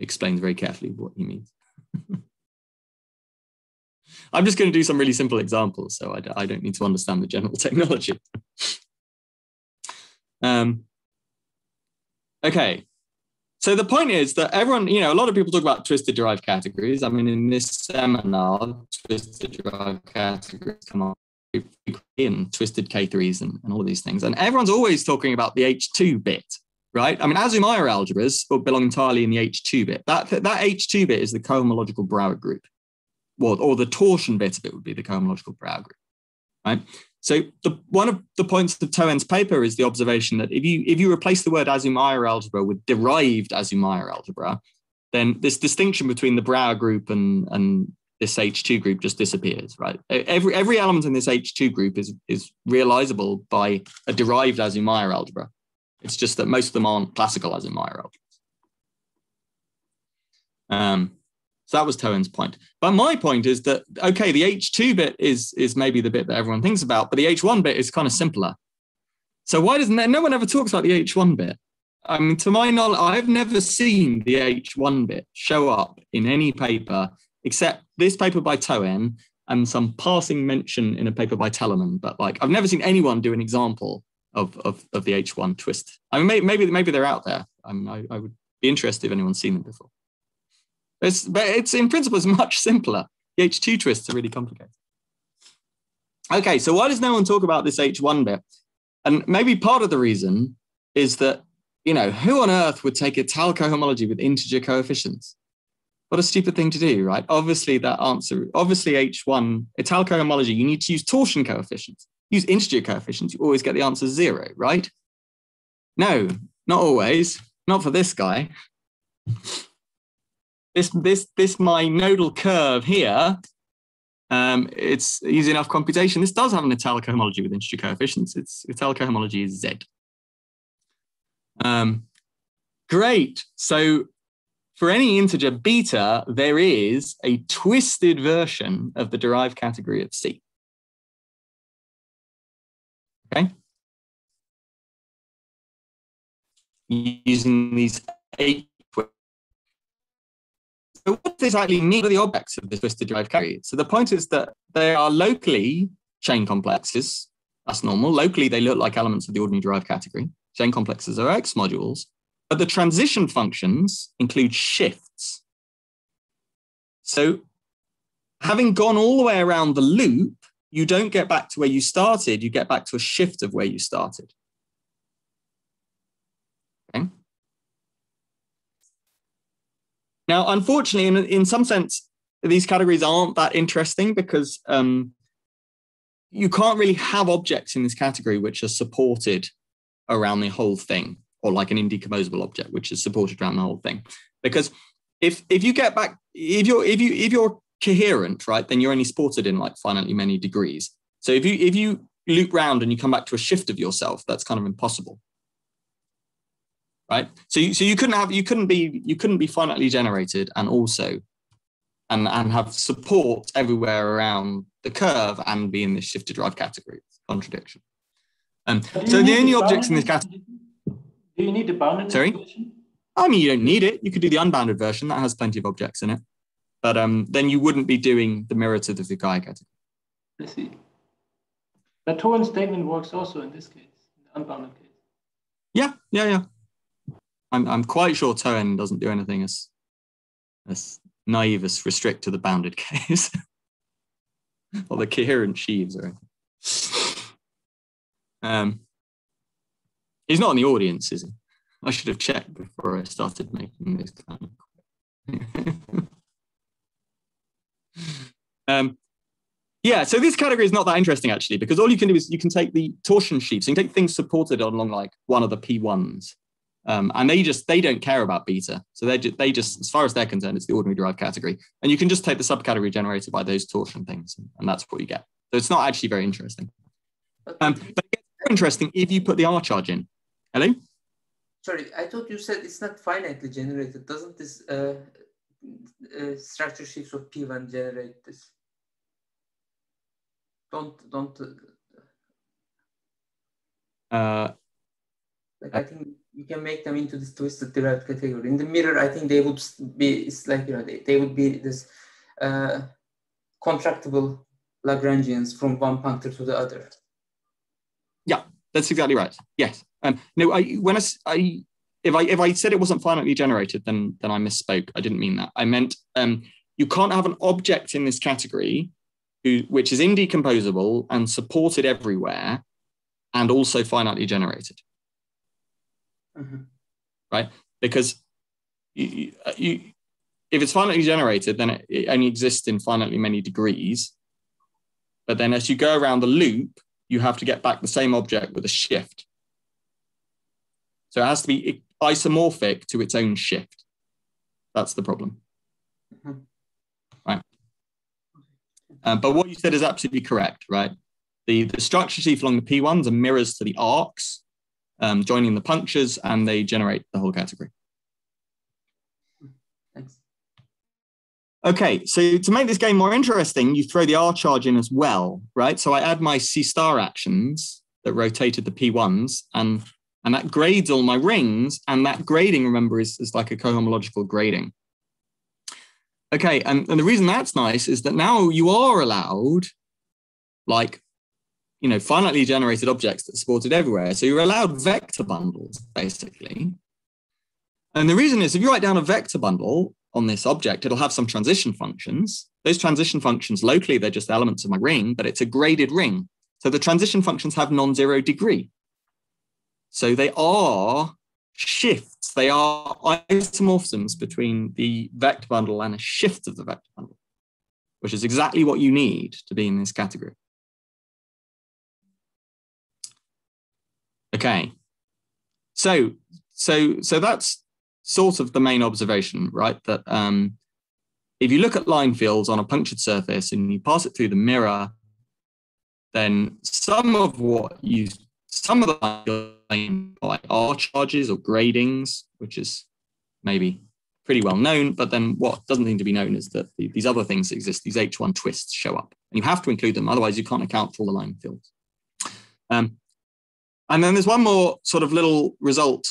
explains very carefully what he means. I'm just going to do some really simple examples, so I don't need to understand the general technology. Okay. So the point is that everyone, a lot of people talk about twisted derived categories. I mean, in this seminar, twisted derived categories come up in twisted K3s and all of these things. And everyone's always talking about the H2 bit, right? I mean, Azumaya algebras belong entirely in the H2 bit. That H2 bit is the cohomological Brauer group, or the torsion bit of it would be the cohomological Brauer group, right? So one of the points of Taurus' paper is the observation that if you replace the word Azumaya algebra with derived Azumaya algebra, then this distinction between the Brauer group and this H2 group just disappears, right? Every element in this H2 group is realizable by a derived Azumaya algebra. It's just that most of them aren't classical Azumaya algebras. So that was Taurus' point. But my point is that, okay, the H2 bit is maybe the bit that everyone thinks about, but the H1 bit is kind of simpler. So why doesn't no one ever talks about the H1 bit? I mean, to my knowledge, I've never seen the H1 bit show up in any paper except this paper by Taurus and some passing mention in a paper by Telemann. But I've never seen anyone do an example of the H1 twist. I mean, maybe they're out there. I mean, I would be interested if anyone's seen them before. But it's in principle, it's much simpler. The H2 twists are really complicated. Okay, so why does no one talk about this H1 bit? And maybe part of the reason is that, who on earth would take étale cohomology with integer coefficients? What a stupid thing to do, right? Obviously H1, étale cohomology, you need to use torsion coefficients. Use integer coefficients, you always get the answer 0, right? No, not always. Not for this guy. this my nodal curve here, it's easy enough computation. This does have an italic homology with integer coefficients. Its italic homology is Z. Great. So for any integer beta, there is a twisted version of the derived category of C. Okay. Using these 8. So what does this actually mean for the objects of this twisted derived category? So the point is that they are locally chain complexes. That's normal. Locally, they look like elements of the ordinary derived category. Chain complexes are X modules. But the transition functions include shifts. So having gone all the way around the loop, you don't get back to where you started. You get back to a shift of where you started. Okay. Now, unfortunately, in some sense, these categories aren't that interesting because you can't really have objects in this category which are supported around the whole thing, or like an indecomposable object which is supported around the whole thing. Because if you get back, if you're coherent, right, then you're only supported in like finitely many degrees. So if you loop round and you come back to a shift of yourself, that's kind of impossible. Right? So you couldn't be finitely generated and also and have support everywhere around the curve and be in this shifted derived category. It's a contradiction. So the only objects in this category. Do you need the bounded version? I mean, you don't need it. You could do the unbounded version. That has plenty of objects in it. But then you wouldn't be doing the mirror to the Fukaya category. I see. The Taurus statement works also in this case, in the unbounded case. Yeah. I'm quite sure Toen doesn't do anything as naive as restrict to the bounded case. Or the coherent sheaves or anything. He's not in the audience, is he? I should have checked before I started making this kind of yeah, so this category is not that interesting actually, because all you can do is you can take the torsion sheaves, so you can take things supported along like one of the P1s, and they don't care about beta, so they just as far as they're concerned, it's the ordinary derived category, and you can just take the subcategory generated by those torsion things, and that's what you get. So it's not actually very interesting. But it gets very interesting if you put the R charge in. Hello? Sorry, I thought you said it's not finitely generated. Doesn't this structure sheaves of P1 generate this? Like I think you can make them into this twisted derived category. In the mirror, I think they would be, it's like, you know, they would be this contractible Lagrangians from one puncture to the other. Yeah, that's exactly right. Yes. No, if I said it wasn't finitely generated, then I misspoke. I didn't mean that. I meant you can't have an object in this category which is indecomposable and supported everywhere and also finitely generated. Mm-hmm. Right? Because if it's finitely generated, then it only exists in finitely many degrees. But then as you go around the loop, you have to get back the same object with a shift. So it has to be isomorphic to its own shift. That's the problem. Mm-hmm. Right. But what you said is absolutely correct, right? The structure sheaf along the P1s are mirrors to the arcs, joining the punctures, and they generate the whole category. Thanks. Okay, so to make this game more interesting, you throw the R charge in as well, right? So I add my C star actions that rotated the P1s, and that grades all my rings, and that grading, remember, is like a cohomological grading. Okay, and the reason that's nice is that now you are allowed, like, you know, finitely generated objects that are supported everywhere. So you're allowed vector bundles, basically. And the reason is if you write down a vector bundle on this object, it'll have some transition functions. Those transition functions, locally, they're just elements of my ring, but it's a graded ring. So the transition functions have non-zero degree. So they are shifts. They are isomorphisms between the vector bundle and a shift of the vector bundle, which is exactly what you need to be in this category. Okay, so that's sort of the main observation, right? That if you look at line fields on a punctured surface and you pass it through the mirror, then some of the like R charges or gradings, which is maybe pretty well known, but then what doesn't seem to be known is that these other things exist, these H1 twists show up, and you have to include them, otherwise you can't account for all the line fields. And then there's one more sort of little result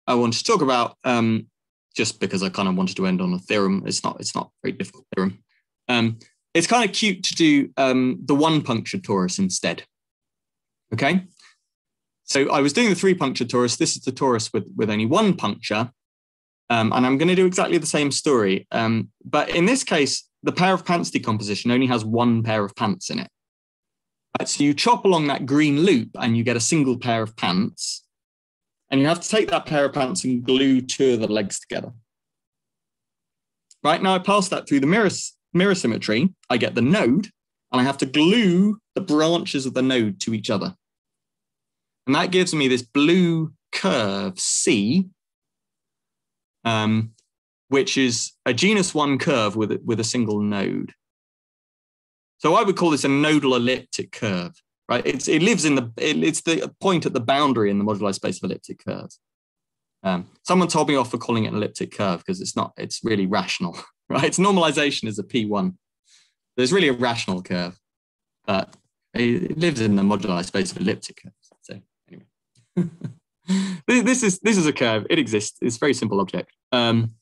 I wanted to talk about, just because I kind of wanted to end on a theorem. It's not a very difficult theorem. It's kind of cute to do the one punctured torus instead. Okay, so I was doing the 3 punctured torus. This is the torus with only 1 puncture, and I'm going to do exactly the same story. But in this case, the pair of pants decomposition only has 1 pair of pants in it. Right, so you chop along that green loop and you get a single pair of pants, and you have to take that pair of pants and glue 2 of the legs together. Right, now I pass that through the mirror symmetry, I get the node, and I have to glue the branches of the node to each other. And that gives me this blue curve C, which is a genus 1 curve with a single node. So I would call this a nodal elliptic curve, right? It lives in it's the point at the boundary in the moduli space of elliptic curves. Someone told me off for calling it an elliptic curve because it's really rational, right? Its normalization is a P1. There's really a rational curve, but it lives in the moduli space of elliptic curves. So anyway, this is a curve. It exists. It's a very simple object. And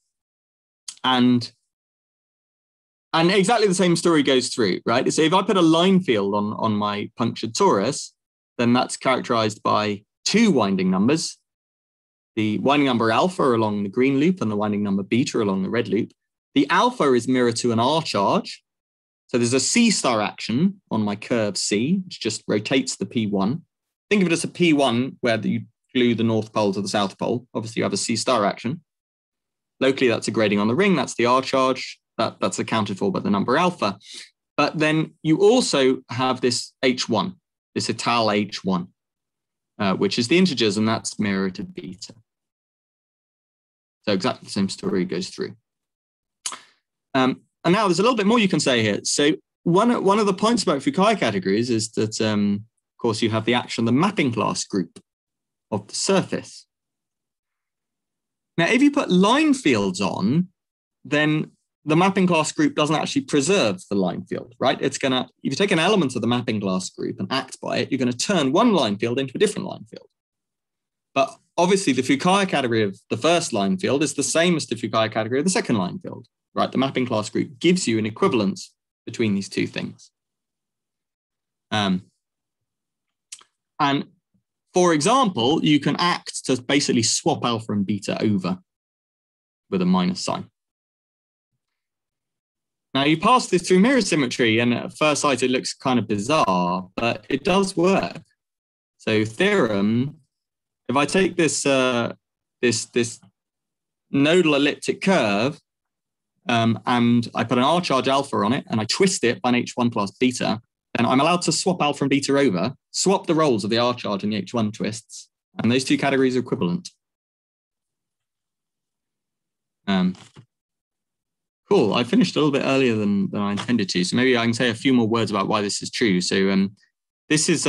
exactly the same story goes through, right? So if I put a line field on my punctured torus, then that's characterized by 2 winding numbers. The winding number alpha along the green loop and the winding number beta along the red loop. The alpha is mirror to an R charge. So there's a C star action on my curve C, which just rotates the P1. Think of it as a P1 where you glue the North Pole to the South Pole. Obviously, you have a C star action. Locally, that's a grading on the ring. That's the R charge. That's accounted for by the number alpha. But then you also have this H1, this etal H1, which is the integers, and that's mirror to beta. So exactly the same story goes through. And now there's a little bit more you can say here. So one of the points about Fukaya categories is that, of course, you have the action of the mapping class group of the surface. Now, if you put line fields on, then the mapping class group doesn't actually preserve the line field, right? It's going to, if you take an element of the mapping class group and act by it, you're going to turn one line field into a different line field. But obviously, the Fukaya category of the first line field is the same as the Fukaya category of the second line field, right? The mapping class group gives you an equivalence between these 2 things. And for example, you can act to basically swap alpha and beta over with a minus sign. Now you pass this through mirror symmetry, and at first sight it looks kind of bizarre, but it does work. So theorem, if I take this this nodal elliptic curve, and I put an R charge alpha on it, and I twist it by an H1 plus beta, then I'm allowed to swap alpha and beta over, swap the roles of the R charge and the H1 twists, and those 2 categories are equivalent. Cool. I finished a little bit earlier than I intended to, so maybe I can say a few more words about why this is true. So this is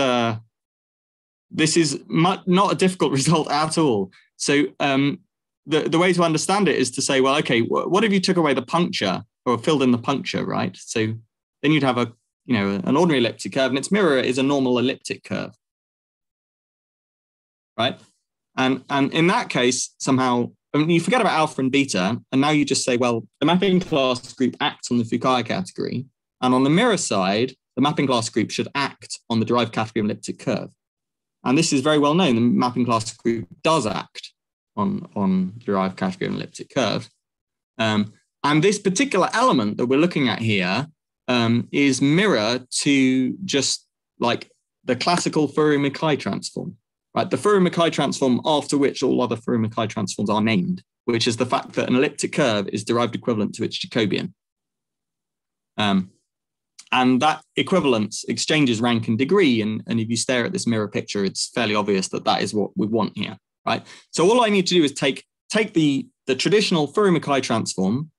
not a difficult result at all. So the way to understand it is to say, well, okay, what if you took away the puncture or filled in the puncture, right? So then you'd have an ordinary elliptic curve, and its mirror is a normal elliptic curve, right? And in that case, somehow, I mean, you forget about alpha and beta, and now you just say, well, the mapping class group acts on the Fukaya category, and on the mirror side, the mapping class group should act on the derived category of elliptic curve. And this is very well known. The mapping class group does act on derived category of elliptic curve. And this particular element that we're looking at here is mirror to just like the classical Fourier-Mackay transform. Right, the Fourier-Mackay transform after which all other Fourier-Mackay transforms are named, which is the fact that an elliptic curve is derived equivalent to its Jacobian. And that equivalence exchanges rank and degree. And if you stare at this mirror picture, it's fairly obvious that that is what we want here, right? So all I need to do is take the traditional Fourier-Mackay transform,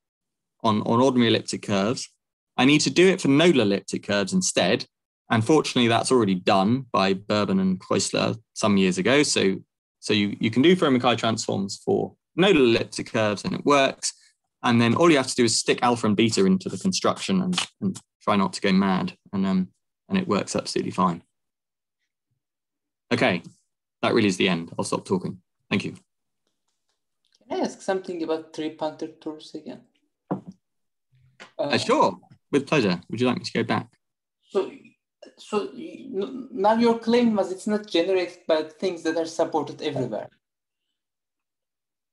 on ordinary elliptic curves. I need to do it for nodal elliptic curves instead. Unfortunately, that's already done by Bourbon and Kreuzler some years ago. So you can do Fourier-Mackay transforms for nodal elliptic curves and it works. And then all you have to do is stick alpha and beta into the construction and try not to go mad. And it works absolutely fine. Okay, that really is the end. I'll stop talking. Thank you. Can I ask something about three-punctured Taurus again? Sure, with pleasure. Would you like me to go back? So now your claim was it's not generated by things that are supported everywhere.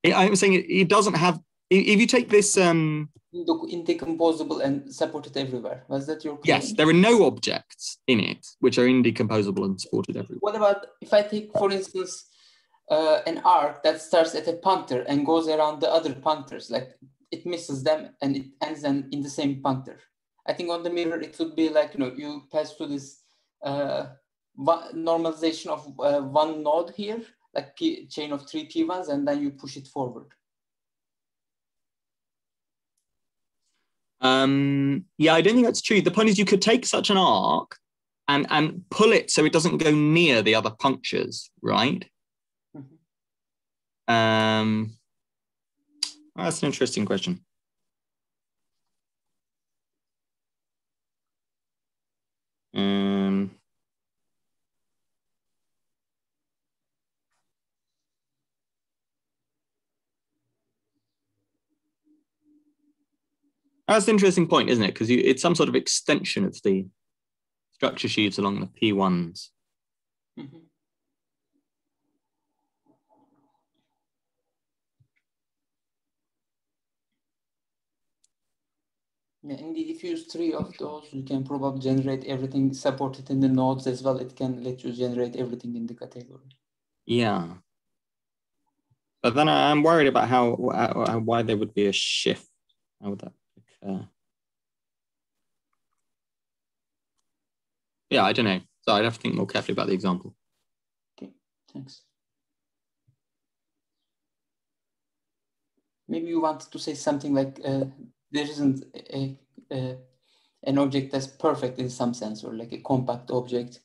I'm saying it doesn't have, if you take this... Indecomposable and supported everywhere. Was that your claim? Yes, there are no objects in it which are indecomposable and supported everywhere. What about if I take, for instance, an arc that starts at a puncture and goes around the other punctures, like it misses them and it ends them in the same puncture? I think on the mirror, it would be like, you pass to this normalization of one node here, like chain of 3 P1s, and then you push it forward. Yeah, I don't think that's true. The point is you could take such an arc and pull it so it doesn't go near the other punctures, right? Mm-hmm. That's an interesting question. That's an interesting point, isn't it? Because it's some sort of extension of the structure sheaves along the P1s. Mm-hmm. Yeah, indeed, if you use 3 of those, you can probably generate everything supported in the nodes as well. It can let you generate everything in the category. Yeah. But then I'm worried about why there would be a shift. How would that occur? Yeah, I don't know. So I'd have to think more carefully about the example. Okay, thanks. Maybe you wanted to say something like there isn't an object that's perfect in some sense, or like a compact object.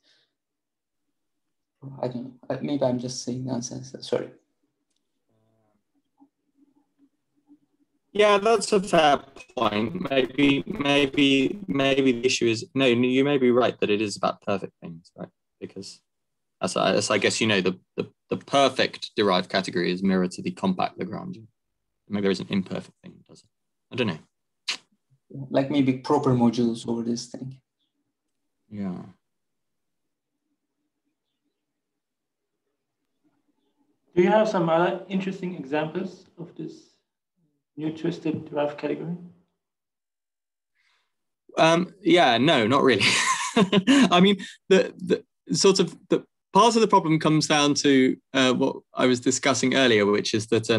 I don't know. Maybe I'm just saying nonsense. Sorry. Yeah, that's a fair point. Maybe the issue is no. You may be right that it is about perfect things, right? Because as I guess the perfect derived category is mirror to the compact Lagrangian. Maybe there is an imperfect thing, does it? I don't know. Like maybe proper modules over this thing. Yeah. Do you have some other interesting examples of this new twisted derived category? Yeah, no, not really. I mean, the sort of the part of the problem comes down to what I was discussing earlier, which is that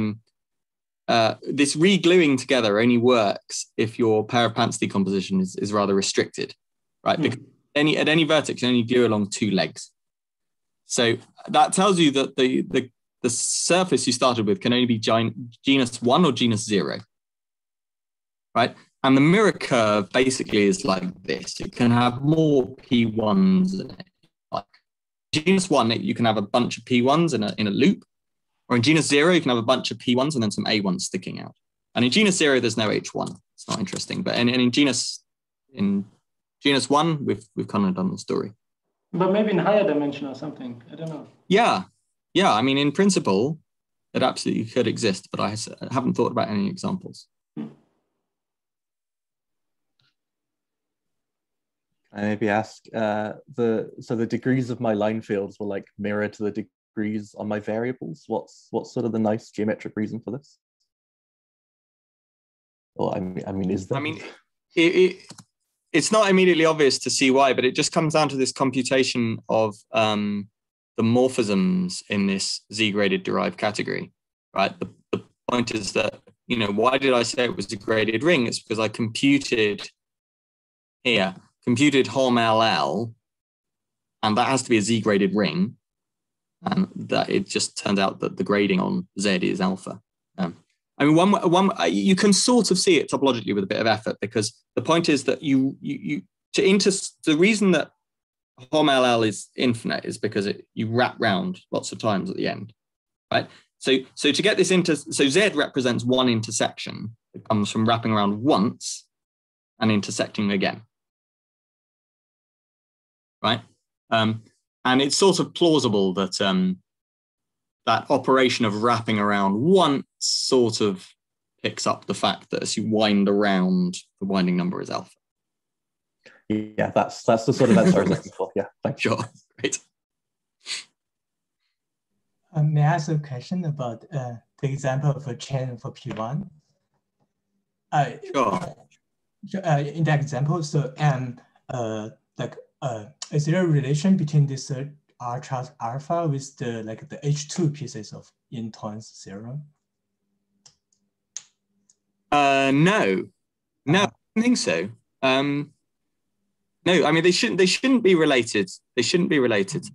this re-gluing together only works if your pair of pants decomposition is rather restricted, right? Because at any vertex, you only glue along 2 legs. So that tells you that the surface you started with can only be genus 1 or genus 0, right? And the mirror curve basically is like this. It can have more P1s in it. Like genus 1, you can have a bunch of P1s in a loop. Or in genus 0, you can have a bunch of P1s and then some A1s sticking out. And in genus 0, there's no H1. It's not interesting. But in genus 1, we've kind of done the story. But maybe in higher dimension or something. I don't know. Yeah. I mean, in principle, it absolutely could exist, but I haven't thought about any examples. I maybe ask the degrees of my line fields will like mirror to the degrees on my variables. What's sort of the nice geometric reason for this? Well, I mean, is there? I mean, it's not immediately obvious to see why, but it just comes down to this computation of the morphisms in this Z-graded derived category, right? The point is that, why did I say it was a graded ring? It's because I computed Hom LL, and that has to be a Z-graded ring, and that it just turned out that the grading on Z is alpha. I mean, you can sort of see it topologically with a bit of effort, because the point is that the reason that HOM-LL is infinite is because you wrap round lots of times at the end, right? So to get this so Z represents one intersection that comes from wrapping around once and intersecting again, right? And it's sort of plausible that that operation of wrapping around once sort of picks up the fact that as you wind around, the winding number is alpha. Yeah, that's the sort of answer I was looking for. Yeah, thanks. Sure, great. May I ask a question about the example of a chain for P1? Sure. In that example, so is there a relation between this R chart alpha with the H2 pieces of in tones 0? No, I don't think so. No, I mean they shouldn't be related. They shouldn't be related.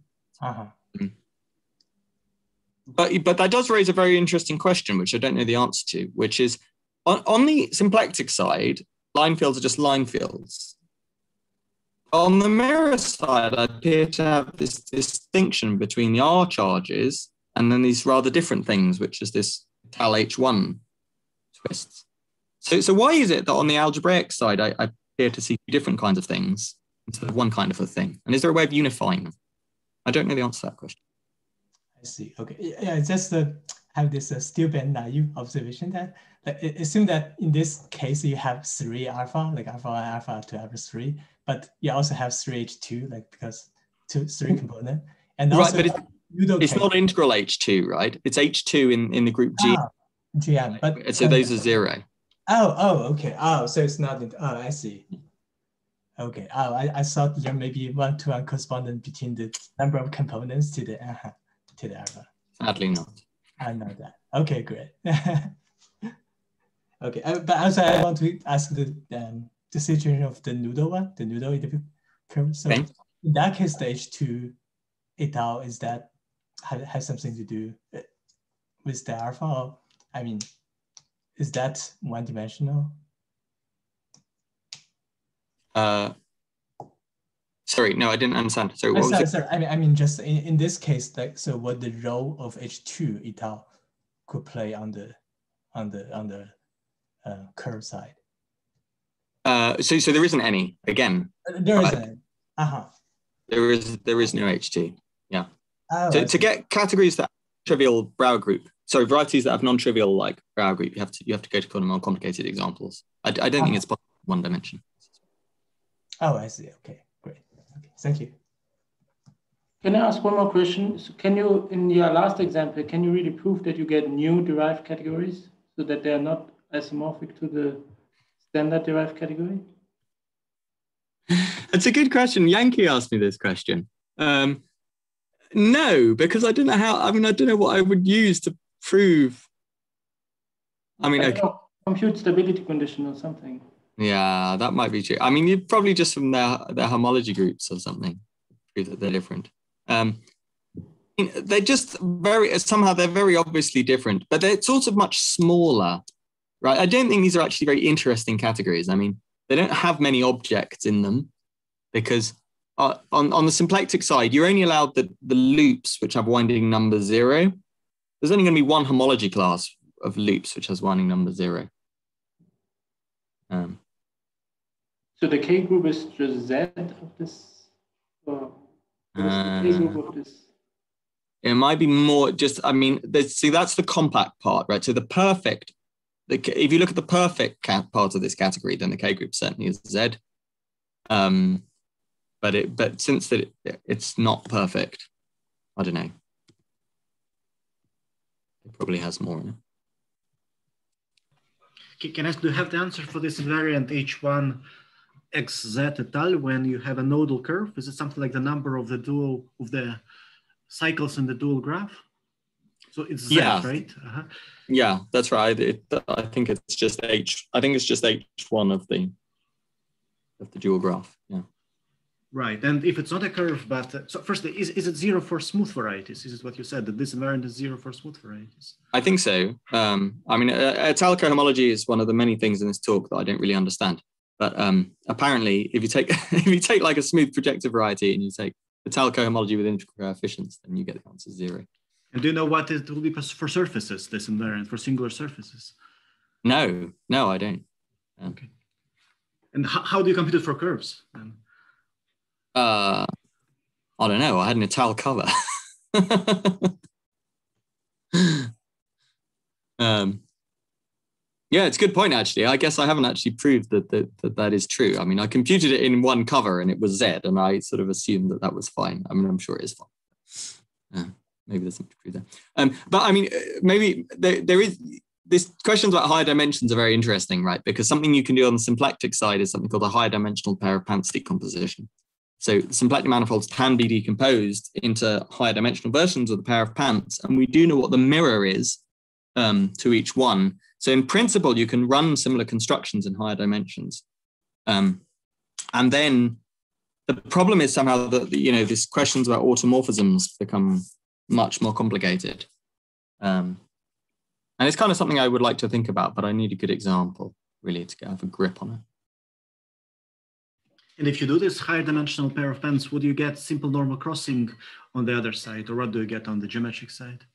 But that does raise a very interesting question, which I don't know the answer to, which is on the symplectic side, line fields are just line fields. On the mirror side, I appear to have this distinction between the R charges and then these rather different things, which is this tal H1 twists. So why is it that on the algebraic side, I appear to see two different kinds of things instead of one kind of a thing? And is there a way of unifying them? I don't know the answer to that question. I see. Okay. Yeah, just have this stupid naive observation that assume that in this case you have 3 alpha, like alpha 1, alpha 2, alpha 3, but you also have 3H2, like because 3 component. And also, right, but it's not integral H2, right? It's H2 in the group G. GM, but so those are 0. Oh, okay. Oh, so it's not. I see. Okay. Oh, I thought there may be 1-to-1 correspondence between the number of components to the alpha. Sadly not. I know that. Okay, great. Okay, but also I want to ask the situation of the noodle one, the noodle interview curve. So in that case, the H2 étal is that has something to do with the alpha? Or, I mean, is that one-dimensional? Sorry, no, I didn't understand. Sorry, what was it? Sorry. I mean, just in this case, like, so what the role of H2 étal could play on the curve side? So there isn't any again. There isn't. There is no H2. Yeah. Oh, so to get categories that have trivial Brauer group, sorry, varieties that have non-trivial like Brauer group, you have to go to kind of more complicated examples. I don't think it's possible in one dimension. Oh, I see. Okay, great. Okay, thank you. Can I ask one more question? So can you, in your last example, can you really prove that you get new derived categories so that they are not isomorphic to the standard derived category? That's a good question. Yankee asked me this question. No, because I don't know how. I mean, I don't know what I would use to prove. I mean, okay. Compute stability condition or something. Yeah, that might be true. I mean, you'd probably just from their homology groups or something prove that they're different. They're just somehow they're very obviously different, but they're sort of much smaller, right? I don't think these are actually very interesting categories. I mean, they don't have many objects in them because on the symplectic side, you're only allowed the loops which have winding number 0. There's only going to be one homology class of loops which has winding number 0. So the K group is just Z of this? Or what is the K group of this? It might be more just, I mean, see, that's the compact part, right? So the perfect, if you look at the perfect part of this category, then the K group certainly is Z. But since it's not perfect, I don't know. It probably has more in it. Can I ask, do you have the answer for this invariant H1 XZ et al. When you have a nodal curve? Is it something like the number of the cycles in the dual graph? So it's Z, right? Yeah, that's right. I think it's just H1 of the dual graph. Yeah. Right, and if it's not a curve, but so firstly, is it 0 for smooth varieties? Is it what you said, that this invariant is 0 for smooth varieties? I think so. I mean, italic cohomology is one of the many things in this talk that I don't really understand. But apparently, if you take if you take like a smooth projective variety and you take italic cohomology with integral coefficients, then you get the answer 0. And do you know what it will be for surfaces, this invariant, for singular surfaces? No, I don't. Okay. And how do you compute it for curves then? I don't know. I had an ital cover. Yeah, it's a good point, actually. I guess I haven't actually proved that is true. I mean, I computed it in one cover and it was Z, and I sort of assumed that was fine. I mean, I'm sure it is fine. Maybe there's something to prove there. But I mean, maybe there is... This questions about higher dimensions are very interesting, right? Because something you can do on the symplectic side is something called a higher dimensional pair of pants decomposition. So symplectic manifolds can be decomposed into higher dimensional versions of the pair of pants, and we do know what the mirror is to each one. So in principle, you can run similar constructions in higher dimensions. And then the problem is somehow that, you know, these questions about automorphisms become much more complicated. And it's kind of something I would like to think about, but I need a good example, really, to have a grip on it. And if you do this higher dimensional pair of pants, would you get simple normal crossing on the other side, or what do you get on the geometric side?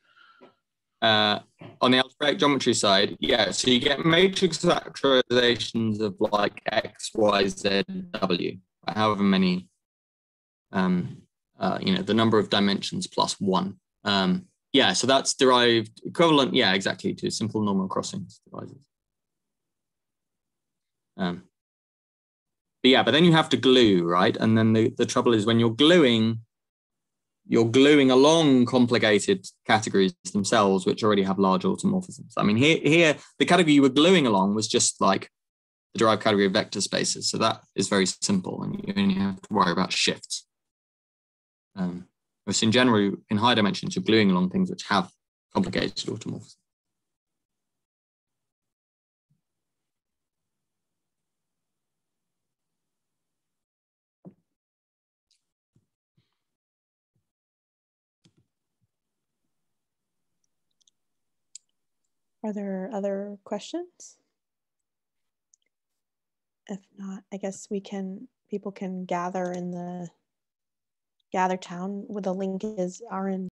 On the algebraic geometry side, yeah, so you get matrix factorizations of like x, y, z, w, however many, you know, the number of dimensions plus 1. Yeah, so that's derived equivalent, yeah, exactly, to simple normal crossings devices. But yeah, but then you have to glue, right? And then the trouble is when you're gluing along complicated categories themselves, which already have large automorphisms. I mean, here the category you were gluing along was just like the derived category of vector spaces. So that is very simple, and you only have to worry about shifts. Whereas in general, in high dimensions, you're gluing along things which have complicated automorphisms. Are there other questions? If not, I guess people can gather in the gather town where the link is RN